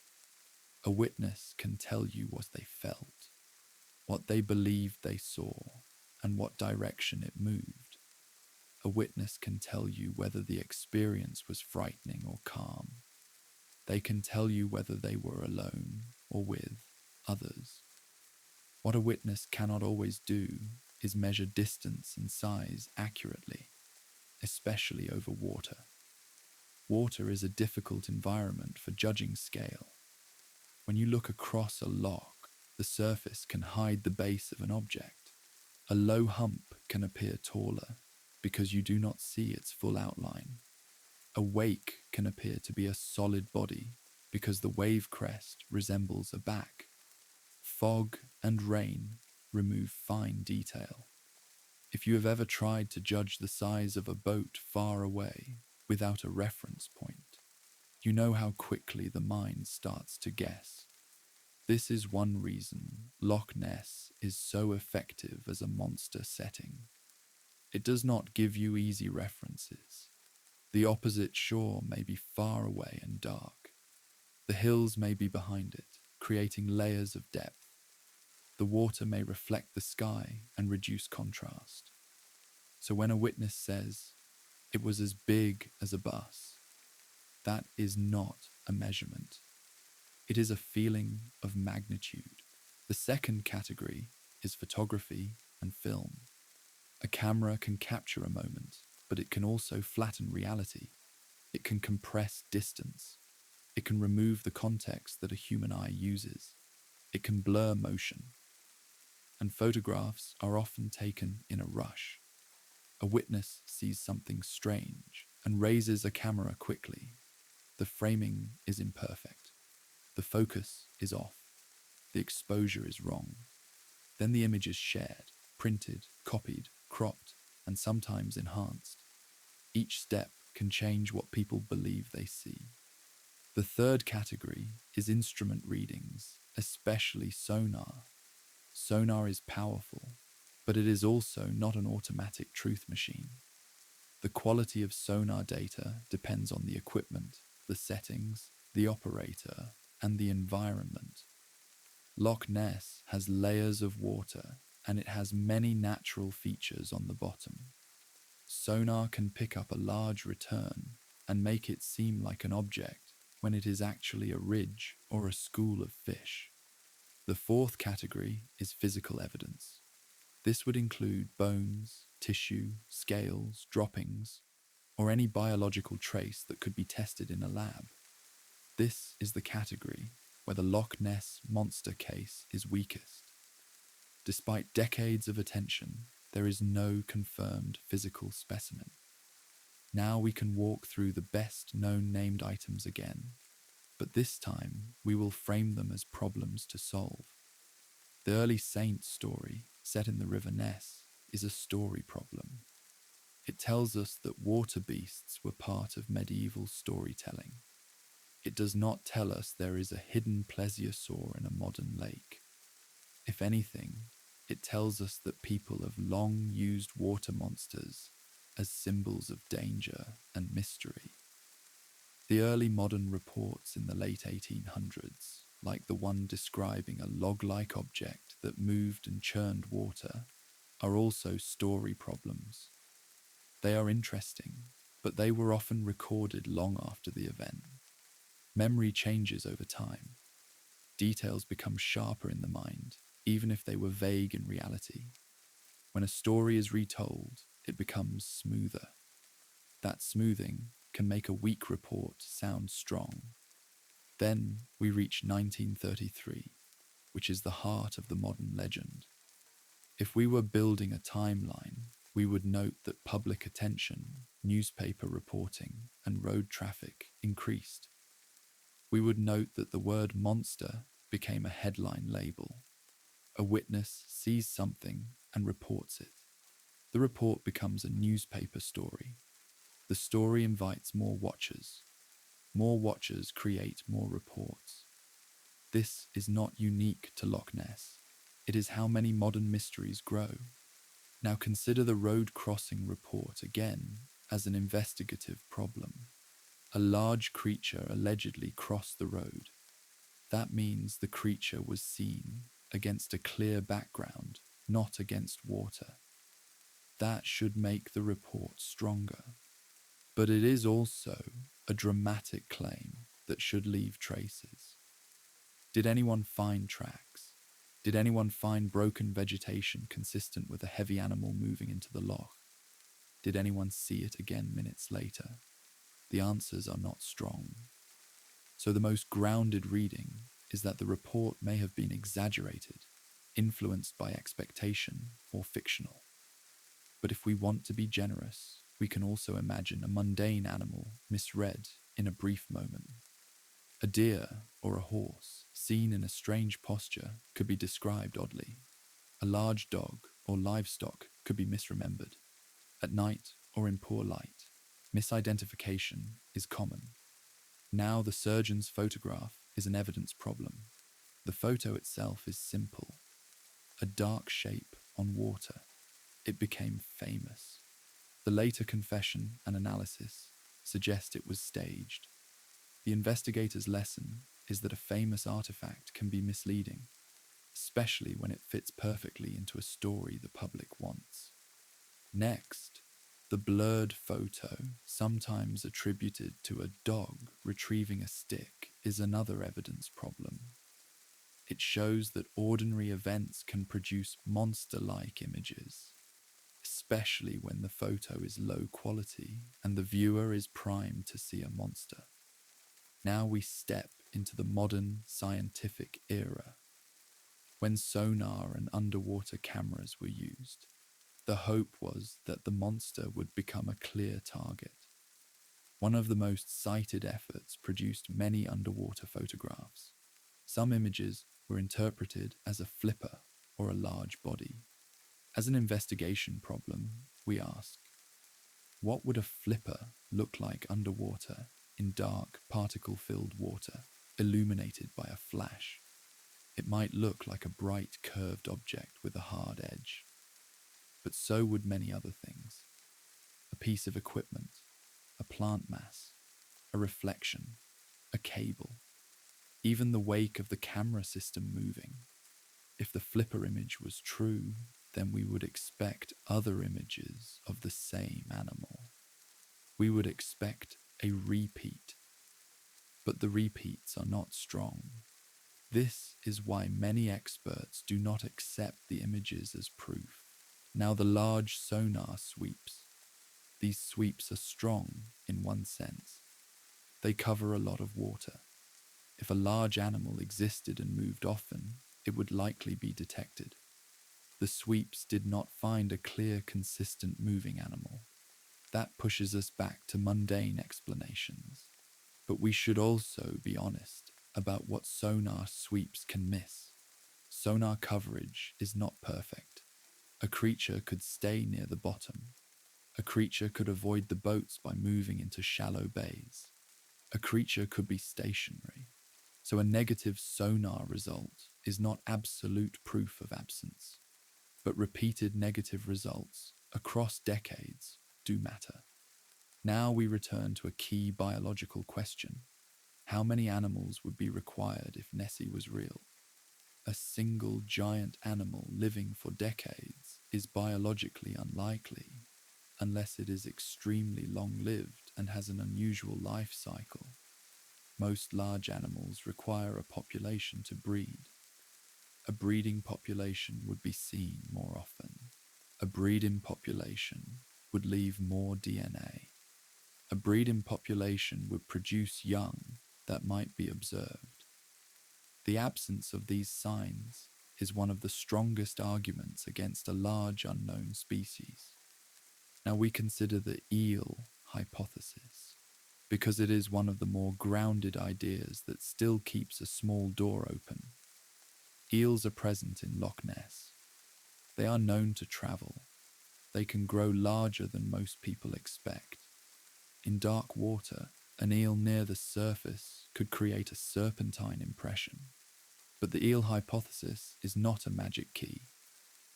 Speaker 1: A witness can tell you what they felt, what they believed they saw, and what direction it moved. A witness can tell you whether the experience was frightening or calm. They can tell you whether they were alone or with others. What a witness cannot always do is measure distance and size accurately, especially over water. Water is a difficult environment for judging scale. When you look across a loch, the surface can hide the base of an object. A low hump can appear taller because you do not see its full outline. A wake can appear to be a solid body because the wave crest resembles a back. Fog and rain remove fine detail. If you have ever tried to judge the size of a boat far away without a reference point, you know how quickly the mind starts to guess. This is one reason Loch Ness is so effective as a monster setting. It does not give you easy references. The opposite shore may be far away and dark. The hills may be behind it, creating layers of depth. The water may reflect the sky and reduce contrast. So when a witness says, "It was as big as a bus," that is not a measurement. It is a feeling of magnitude. The second category is photography and film. A camera can capture a moment, but it can also flatten reality. It can compress distance. It can remove the context that a human eye uses. It can blur motion. And photographs are often taken in a rush. A witness sees something strange and raises a camera quickly. The framing is imperfect. The focus is off. The exposure is wrong. Then the image is shared, printed, copied, cropped, and sometimes enhanced. Each step can change what people believe they see. The third category is instrument readings, especially sonar. Sonar is powerful, but it is also not an automatic truth machine. The quality of sonar data depends on the equipment, the settings, the operator, and the environment. Loch Ness has layers of water, and it has many natural features on the bottom. Sonar can pick up a large return and make it seem like an object when it is actually a ridge or a school of fish. The fourth category is physical evidence. This would include bones, tissue, scales, droppings, or any biological trace that could be tested in a lab. This is the category where the Loch Ness Monster case is weakest. Despite decades of attention, there is no confirmed physical specimen. Now we can walk through the best known named items again, but this time we will frame them as problems to solve. The early saint story, set in the River Ness, is a story problem. It tells us that water beasts were part of medieval storytelling. It does not tell us there is a hidden plesiosaur in a modern lake. If anything, it tells us that people have long used water monsters as symbols of danger and mystery. The early modern reports in the late 1800s, like the one describing a log-like object that moved and churned water, are also story problems. They are interesting, but they were often recorded long after the event. Memory changes over time. Details become sharper in the mind, even if they were vague in reality. When a story is retold, it becomes smoother. That smoothing can make a weak report sound strong. Then we reach 1933, which is the heart of the modern legend. If we were building a timeline, we would note that public attention, newspaper reporting, and road traffic increased. We would note that the word monster became a headline label. A witness sees something and reports it. The report becomes a newspaper story. The story invites more watchers. More watchers create more reports. This is not unique to Loch Ness. It is how many modern mysteries grow. Now consider the road crossing report again as an investigative problem. A large creature allegedly crossed the road. That means the creature was seen against a clear background, not against water. That should make the report stronger. But it is also a dramatic claim that should leave traces. Did anyone find tracks? Did anyone find broken vegetation consistent with a heavy animal moving into the loch? Did anyone see it again minutes later? The answers are not strong. So the most grounded reading is that the report may have been exaggerated, influenced by expectation, or fictional. But if we want to be generous, we can also imagine a mundane animal misread in a brief moment. A deer or a horse, seen in a strange posture, could be described oddly. A large dog or livestock could be misremembered. At night or in poor light, misidentification is common. Now the surgeon's photograph is an evidence problem. The photo itself is simple. A dark shape on water. It became famous. The later confession and analysis suggest it was staged. The investigator's lesson is that a famous artifact can be misleading, especially when it fits perfectly into a story the public wants. Next, the blurred photo, sometimes attributed to a dog retrieving a stick, is another evidence problem. It shows that ordinary events can produce monster-like images, especially when the photo is low quality and the viewer is primed to see a monster. Now we step into the modern scientific era. When sonar and underwater cameras were used, the hope was that the monster would become a clear target. One of the most cited efforts produced many underwater photographs. Some images were interpreted as a flipper or a large body. As an investigation problem, we ask, what would a flipper look like underwater in dark, particle-filled water, illuminated by a flash? It might look like a bright, curved object with a hard edge. But so would many other things. A piece of equipment, a plant mass, a reflection, a cable, even the wake of the camera system moving. If the flipper image was true, then we would expect other images of the same animal. We would expect a repeat. But the repeats are not strong. This is why many experts do not accept the images as proof. Now the large sonar sweeps. These sweeps are strong in one sense. They cover a lot of water. If a large animal existed and moved often, it would likely be detected. The sweeps did not find a clear, consistent moving animal. That pushes us back to mundane explanations. But we should also be honest about what sonar sweeps can miss. Sonar coverage is not perfect. A creature could stay near the bottom. A creature could avoid the boats by moving into shallow bays. A creature could be stationary. So a negative sonar result is not absolute proof of absence, but repeated negative results across decades do matter. Now we return to a key biological question. How many animals would be required if Nessie was real? A single giant animal living for decades is biologically unlikely, unless it is extremely long-lived and has an unusual life cycle. Most large animals require a population to breed. A breeding population would be seen more often. A breeding population would leave more DNA. A breeding population would produce young that might be observed. The absence of these signs is one of the strongest arguments against a large unknown species. Now we consider the eel hypothesis, because it is one of the more grounded ideas that still keeps a small door open. Eels are present in Loch Ness. They are known to travel. They can grow larger than most people expect. In dark water, an eel near the surface could create a serpentine impression. But the eel hypothesis is not a magic key.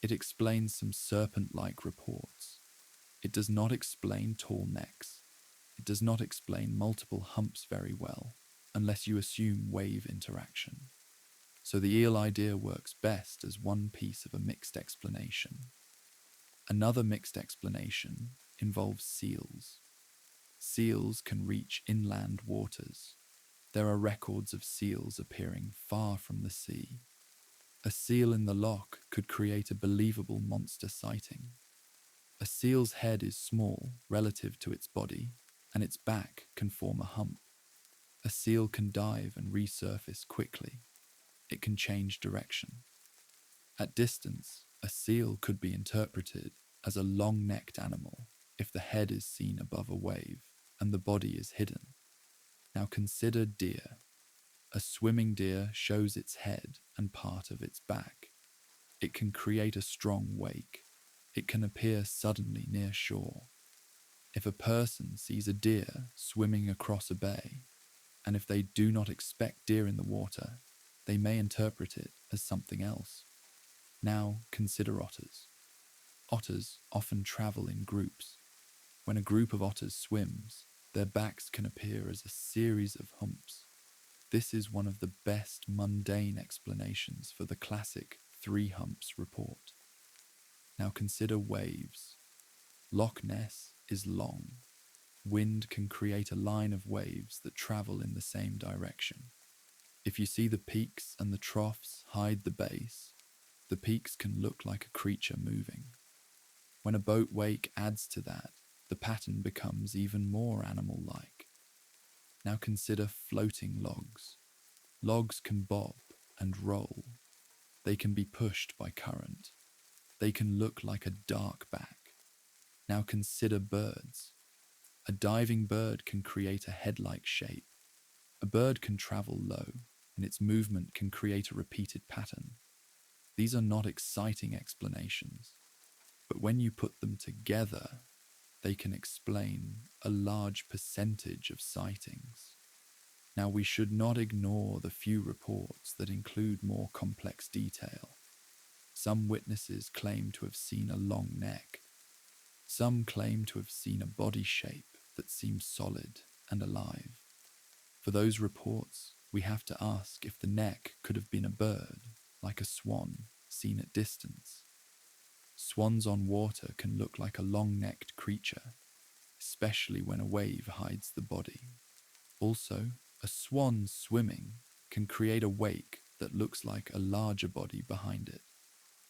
Speaker 1: It explains some serpent-like reports. It does not explain tall necks. It does not explain multiple humps very well, unless you assume wave interaction. So the eel idea works best as one piece of a mixed explanation. Another mixed explanation involves seals. Seals can reach inland waters. There are records of seals appearing far from the sea. A seal in the loch could create a believable monster sighting. A seal's head is small relative to its body, and its back can form a hump. A seal can dive and resurface quickly. It can change direction. At distance, a seal could be interpreted as a long-necked animal if the head is seen above a wave and the body is hidden. Now consider deer. A swimming deer shows its head and part of its back. It can create a strong wake. It can appear suddenly near shore. If a person sees a deer swimming across a bay, and if they do not expect deer in the water, they may interpret it as something else. Now consider otters. Otters often travel in groups. When a group of otters swims, their backs can appear as a series of humps. This is one of the best mundane explanations for the classic three humps report. Now consider waves. Loch Ness is long. Wind can create a line of waves that travel in the same direction. If you see the peaks and the troughs hide the base, the peaks can look like a creature moving. When a boat wake adds to that, the pattern becomes even more animal-like. Now consider floating logs. Logs can bob and roll. They can be pushed by current. They can look like a dark back. Now consider birds. A diving bird can create a head-like shape. A bird can travel low, and its movement can create a repeated pattern. These are not exciting explanations, but when you put them together, they can explain a large percentage of sightings. Now, we should not ignore the few reports that include more complex detail. Some witnesses claim to have seen a long neck. Some claim to have seen a body shape that seems solid and alive. For those reports, we have to ask if the neck could have been a bird, like a swan, seen at distance. Swans on water can look like a long-necked creature, especially when a wave hides the body. Also, a swan swimming can create a wake that looks like a larger body behind it.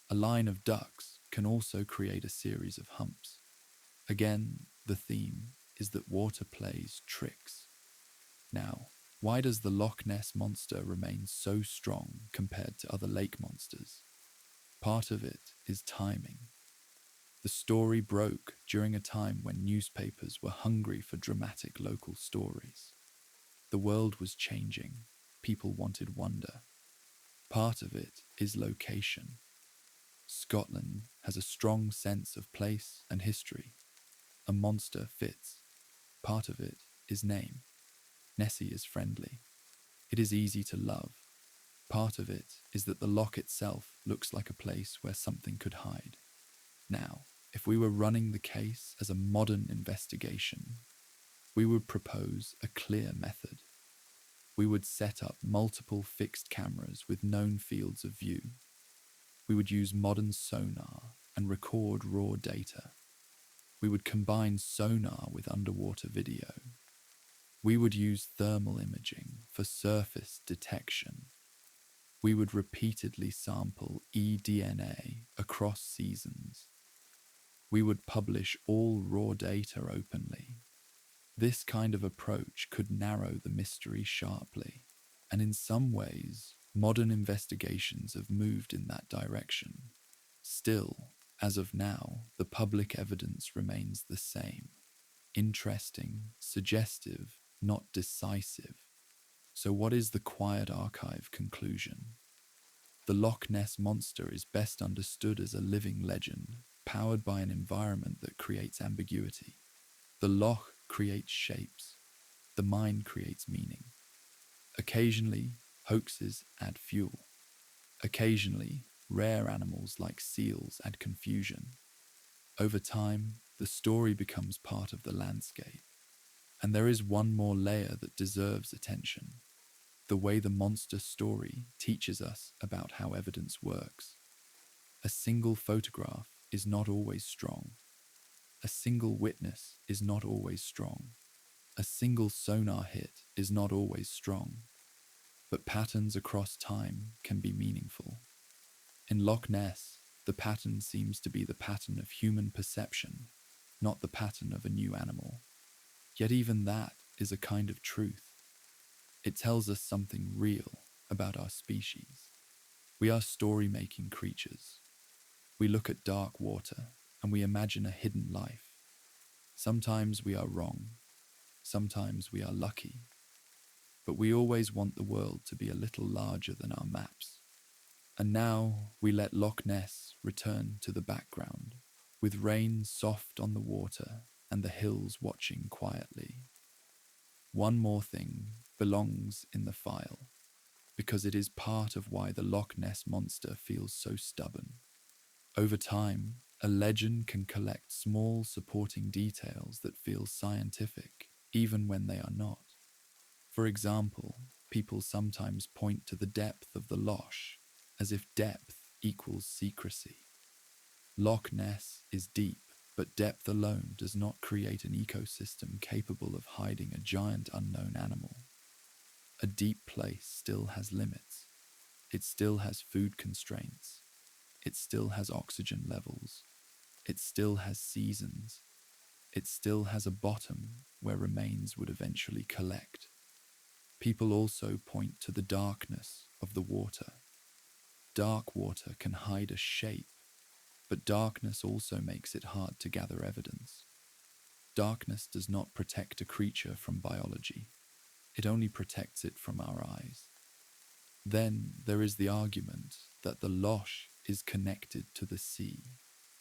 Speaker 1: A line of ducks can also create a series of humps. Again, the theme is that water plays tricks. Now, Why does the Loch Ness Monster remain so strong compared to other lake monsters? Part of it is timing. The story broke during a time when newspapers were hungry for dramatic local stories. The world was changing. People wanted wonder. Part of it is location. Scotland has a strong sense of place and history. A monster fits. Part of it is name. Nessie is friendly. It is easy to love. Part of it is that the loch itself looks like a place where something could hide. Now, if we were running the case as a modern investigation, we would propose a clear method. We would set up multiple fixed cameras with known fields of view. We would use modern sonar and record raw data. We would combine sonar with underwater video. We would use thermal imaging for surface detection. We would repeatedly sample eDNA across seasons. We would publish all raw data openly. This kind of approach could narrow the mystery sharply, and in some ways, modern investigations have moved in that direction. Still, as of now, the public evidence remains the same. Interesting, suggestive, not decisive. So what is the Quiet Archive conclusion? The Loch Ness Monster is best understood as a living legend, powered by an environment that creates ambiguity. The loch creates shapes. The mind creates meaning. Occasionally, hoaxes add fuel. Occasionally, rare animals like seals add confusion. Over time, the story becomes part of the landscape. And there is one more layer that deserves attention. The way the monster story teaches us about how evidence works. A single photograph is not always strong. A single witness is not always strong. A single sonar hit is not always strong. But patterns across time can be meaningful. In Loch Ness, the pattern seems to be the pattern of human perception, not the pattern of a new animal. Yet even that is a kind of truth. It tells us something real about our species. We are story-making creatures. We look at dark water and we imagine a hidden life. Sometimes we are wrong. Sometimes we are lucky. But we always want the world to be a little larger than our maps. And now we let Loch Ness return to the background, with rain soft on the water and the hills watching quietly. One more thing belongs in the file, because it is part of why the Loch Ness Monster feels so stubborn. Over time, a legend can collect small supporting details that feel scientific, even when they are not. For example, people sometimes point to the depth of the loch, as if depth equals secrecy. Loch Ness is deep, but depth alone does not create an ecosystem capable of hiding a giant unknown animal. A deep place still has limits. It still has food constraints. It still has oxygen levels. It still has seasons. It still has a bottom where remains would eventually collect. People also point to the darkness of the water. Dark water can hide a shape, but darkness also makes it hard to gather evidence. Darkness does not protect a creature from biology. It only protects it from our eyes. Then there is the argument that the loch is connected to the sea,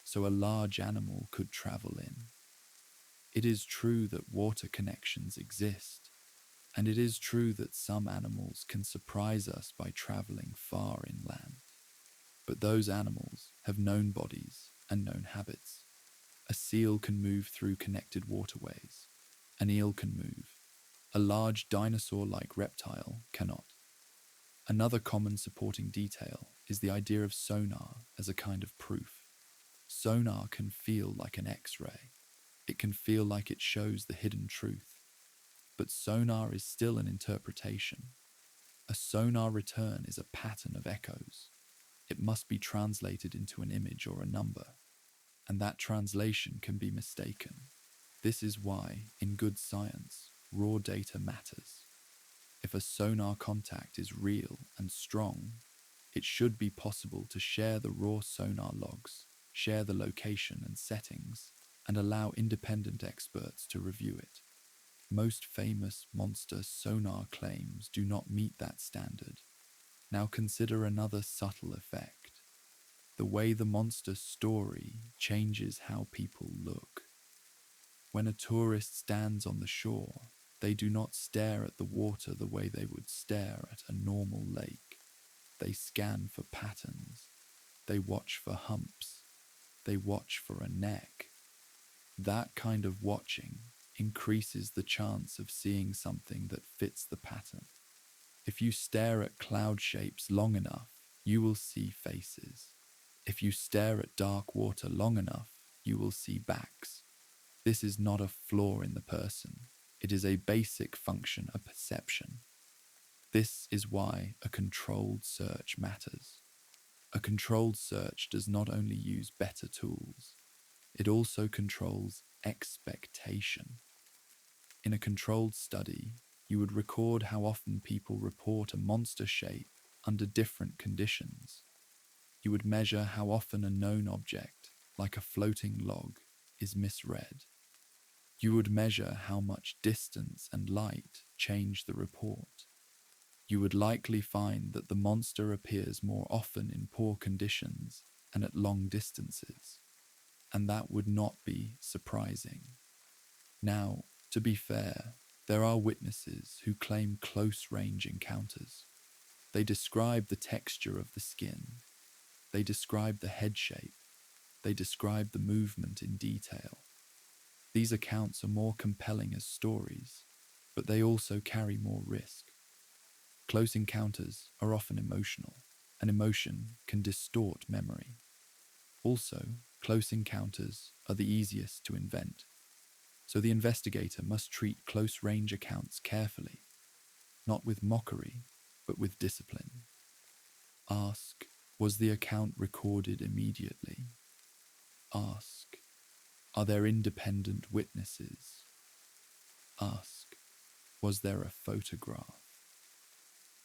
Speaker 1: so a large animal could travel in. It is true that water connections exist, and it is true that some animals can surprise us by traveling far inland. But those animals have known bodies and known habits. A seal can move through connected waterways. An eel can move. A large dinosaur-like reptile cannot. Another common supporting detail is the idea of sonar as a kind of proof. Sonar can feel like an X-ray. It can feel like it shows the hidden truth. But sonar is still an interpretation. A sonar return is a pattern of echoes. It must be translated into an image or a number, and that translation can be mistaken. This is why, in good science, raw data matters. If a sonar contact is real and strong, it should be possible to share the raw sonar logs, share the location and settings, and allow independent experts to review it. Most famous monster sonar claims do not meet that standard. Now consider another subtle effect. The way the monster story changes how people look. When a tourist stands on the shore, they do not stare at the water the way they would stare at a normal lake. They scan for patterns. They watch for humps. They watch for a neck. That kind of watching increases the chance of seeing something that fits the pattern. If you stare at cloud shapes long enough, you will see faces. If you stare at dark water long enough, you will see backs. This is not a flaw in the person. It is a basic function of perception. This is why a controlled search matters. A controlled search does not only use better tools, it also controls expectation. In a controlled study, you would record how often people report a monster shape under different conditions. You would measure how often a known object, like a floating log, is misread. You would measure how much distance and light change the report. You would likely find that the monster appears more often in poor conditions and at long distances, and that would not be surprising. Now, to be fair, there are witnesses who claim close-range encounters. They describe the texture of the skin. They describe the head shape. They describe the movement in detail. These accounts are more compelling as stories, but they also carry more risk. Close encounters are often emotional, and emotion can distort memory. Also, close encounters are the easiest to invent, so the investigator must treat close-range accounts carefully, not with mockery, but with discipline. Ask, was the account recorded immediately? Ask, are there independent witnesses? Ask, was there a photograph?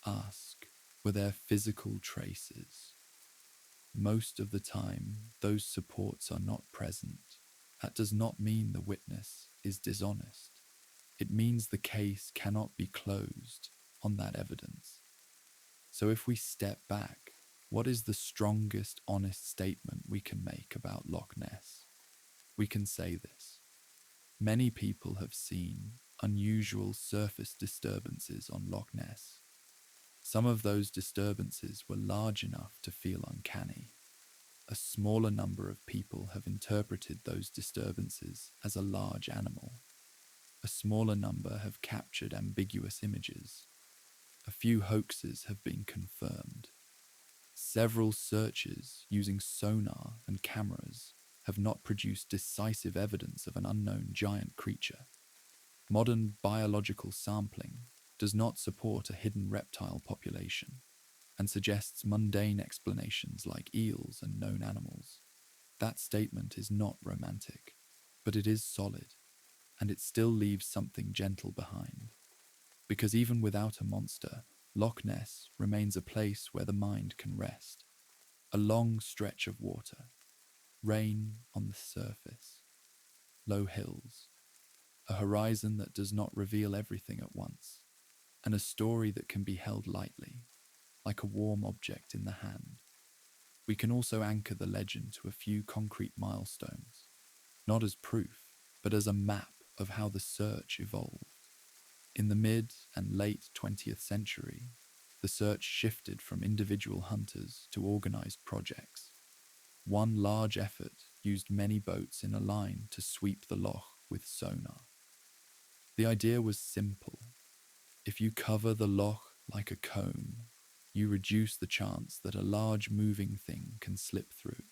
Speaker 1: Ask, were there physical traces? Most of the time, those supports are not present. That does not mean the witness is dishonest. It means the case cannot be closed on that evidence. So if we step back, what is the strongest honest statement we can make about Loch Ness? We can say this. Many people have seen unusual surface disturbances on Loch Ness. Some of those disturbances were large enough to feel uncanny. A smaller number of people have interpreted those disturbances as a large animal. A smaller number have captured ambiguous images. A few hoaxes have been confirmed. Several searches using sonar and cameras have not produced decisive evidence of an unknown giant creature. Modern biological sampling does not support a hidden reptile population and suggests mundane explanations like eels and known animals. That statement is not romantic, but it is solid, and it still leaves something gentle behind. Because even without a monster, Loch Ness remains a place where the mind can rest. A long stretch of water, rain on the surface, low hills, a horizon that does not reveal everything at once, and a story that can be held lightly, like a warm object in the hand. We can also anchor the legend to a few concrete milestones, not as proof, but as a map of how the search evolved. In the mid and late 20th century, the search shifted from individual hunters to organized projects. One large effort used many boats in a line to sweep the loch with sonar. The idea was simple. If you cover the loch like a cone, you reduce the chance that a large moving thing can slip through.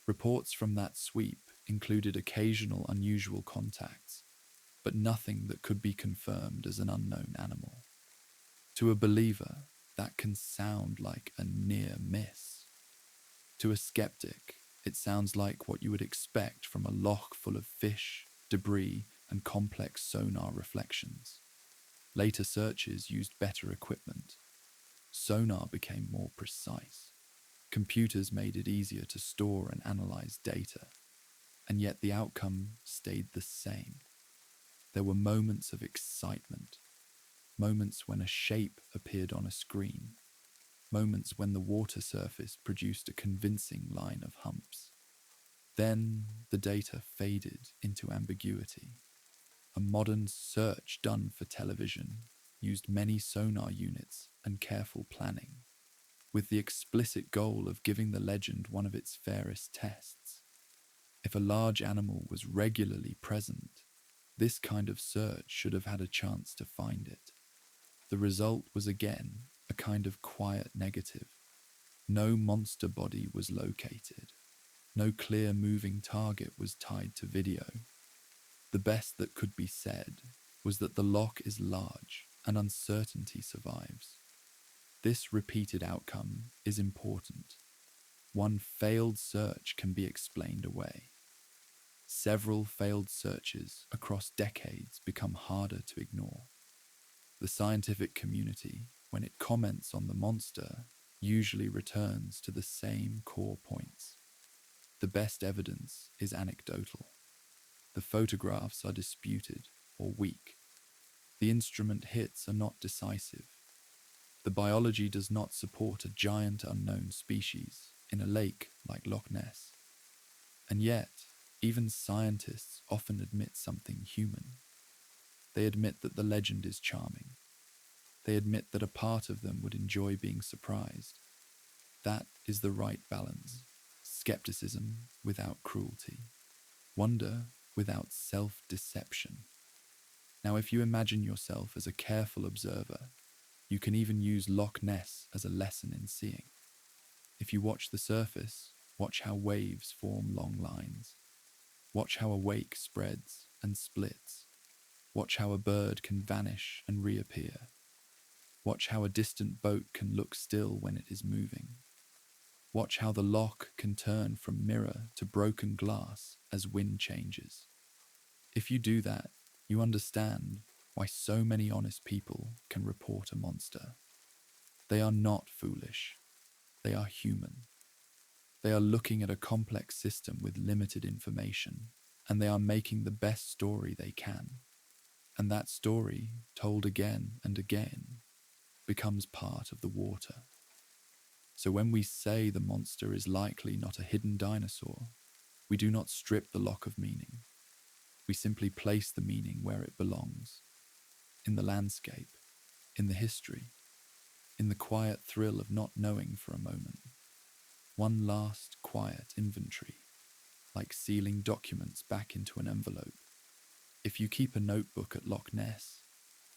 Speaker 1: Reports from that sweep included occasional unusual contacts, but nothing that could be confirmed as an unknown animal. To a believer, that can sound like a near miss. To a skeptic, it sounds like what you would expect from a loch full of fish, debris, and complex sonar reflections. Later searches used better equipment. Sonar became more precise. Computers made it easier to store and analyze data, and yet the outcome stayed the same. There were moments of excitement, moments when a shape appeared on a screen, moments when the water surface produced a convincing line of humps. Then the data faded into ambiguity. A modern search done for television used many sonar units and careful planning, with the explicit goal of giving the legend one of its fairest tests. If a large animal was regularly present, this kind of search should have had a chance to find it. The result was again a kind of quiet negative. No monster body was located. No clear moving target was tied to video. The best that could be said was that the loch is large and uncertainty survives. This repeated outcome is important. One failed search can be explained away. Several failed searches across decades become harder to ignore. The scientific community, when it comments on the monster, usually returns to the same core points. The best evidence is anecdotal. The photographs are disputed or weak. The instrument hits are not decisive. The biology does not support a giant unknown species in a lake like Loch Ness. And yet, even scientists often admit something human. They admit that the legend is charming. They admit that a part of them would enjoy being surprised. That is the right balance. Skepticism without cruelty. Wonder without self-deception. Now, if you imagine yourself as a careful observer, you can even use Loch Ness as a lesson in seeing. If you watch the surface, watch how waves form long lines. Watch how a wake spreads and splits. Watch how a bird can vanish and reappear. Watch how a distant boat can look still when it is moving. Watch how the loch can turn from mirror to broken glass as wind changes. If you do that, you understand why so many honest people can report a monster. They are not foolish. They are human. They are looking at a complex system with limited information, and they are making the best story they can. And that story, told again and again, becomes part of the water. So when we say the monster is likely not a hidden dinosaur, we do not strip the loch of meaning. We simply place the meaning where it belongs, in the landscape, in the history, in the quiet thrill of not knowing for a moment. One last quiet inventory, like sealing documents back into an envelope. If you keep a notebook at Loch Ness,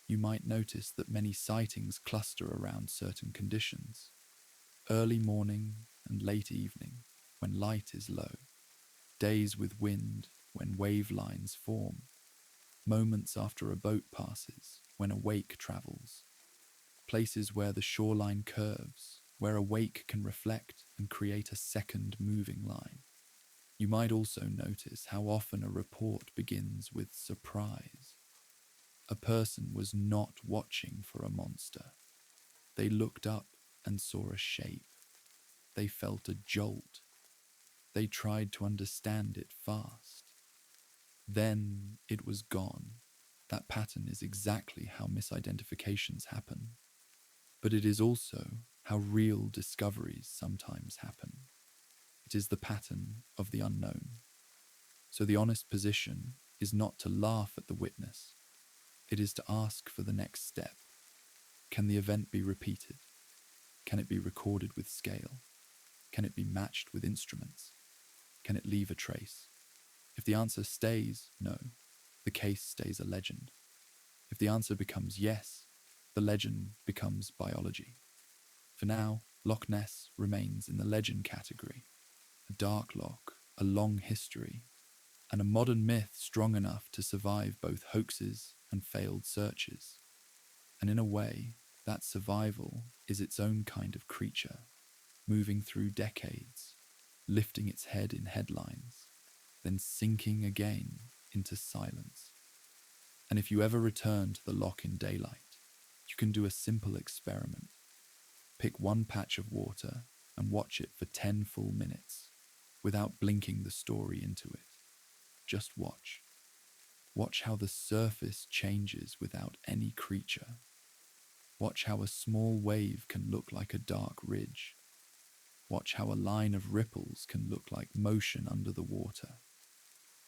Speaker 1: you might notice that many sightings cluster around certain conditions. Early morning and late evening, when light is low. Days with wind, when wave lines form. Moments after a boat passes, when a wake travels. Places where the shoreline curves, where a wake can reflect and create a second moving line. You might also notice how often a report begins with surprise. A person was not watching for a monster. They looked up and saw a shape. They felt a jolt. They tried to understand it fast. Then it was gone. That pattern is exactly how misidentifications happen. But it is also how real discoveries sometimes happen. It is the pattern of the unknown. So the honest position is not to laugh at the witness. It is to ask for the next step. Can the event be repeated? Can it be recorded with scale? Can it be matched with instruments? Can it leave a trace? If the answer stays no, the case stays a legend. If the answer becomes yes, the legend becomes biology. For now, Loch Ness remains in the legend category. A dark loch, a long history, and a modern myth strong enough to survive both hoaxes and failed searches. And in a way, that survival is its own kind of creature, moving through decades, lifting its head in headlines, then sinking again into silence. And if you ever return to the loch in daylight, you can do a simple experiment. Pick one patch of water and watch it for 10 full minutes without blinking the story into it. Just watch. Watch how the surface changes without any creature. Watch how a small wave can look like a dark ridge. Watch how a line of ripples can look like motion under the water.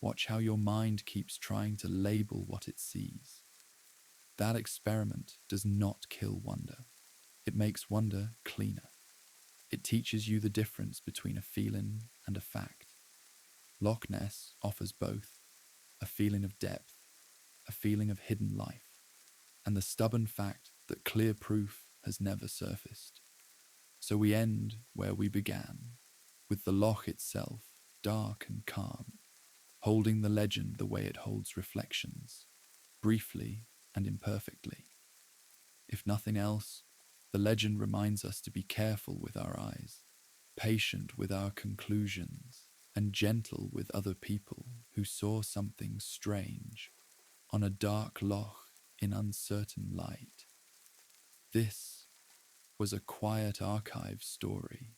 Speaker 1: Watch how your mind keeps trying to label what it sees. That experiment does not kill wonder. It makes wonder cleaner. It teaches you the difference between a feeling and a fact. Loch Ness offers both, a feeling of depth, a feeling of hidden life, and the stubborn fact that clear proof has never surfaced. So we end where we began, with the loch itself, dark and calm, holding the legend the way it holds reflections, briefly and imperfectly. If nothing else, the legend reminds us to be careful with our eyes, patient with our conclusions, and gentle with other people who saw something strange on a dark loch in uncertain light. This was a quiet archive story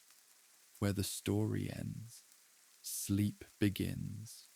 Speaker 1: where the story ends, sleep begins,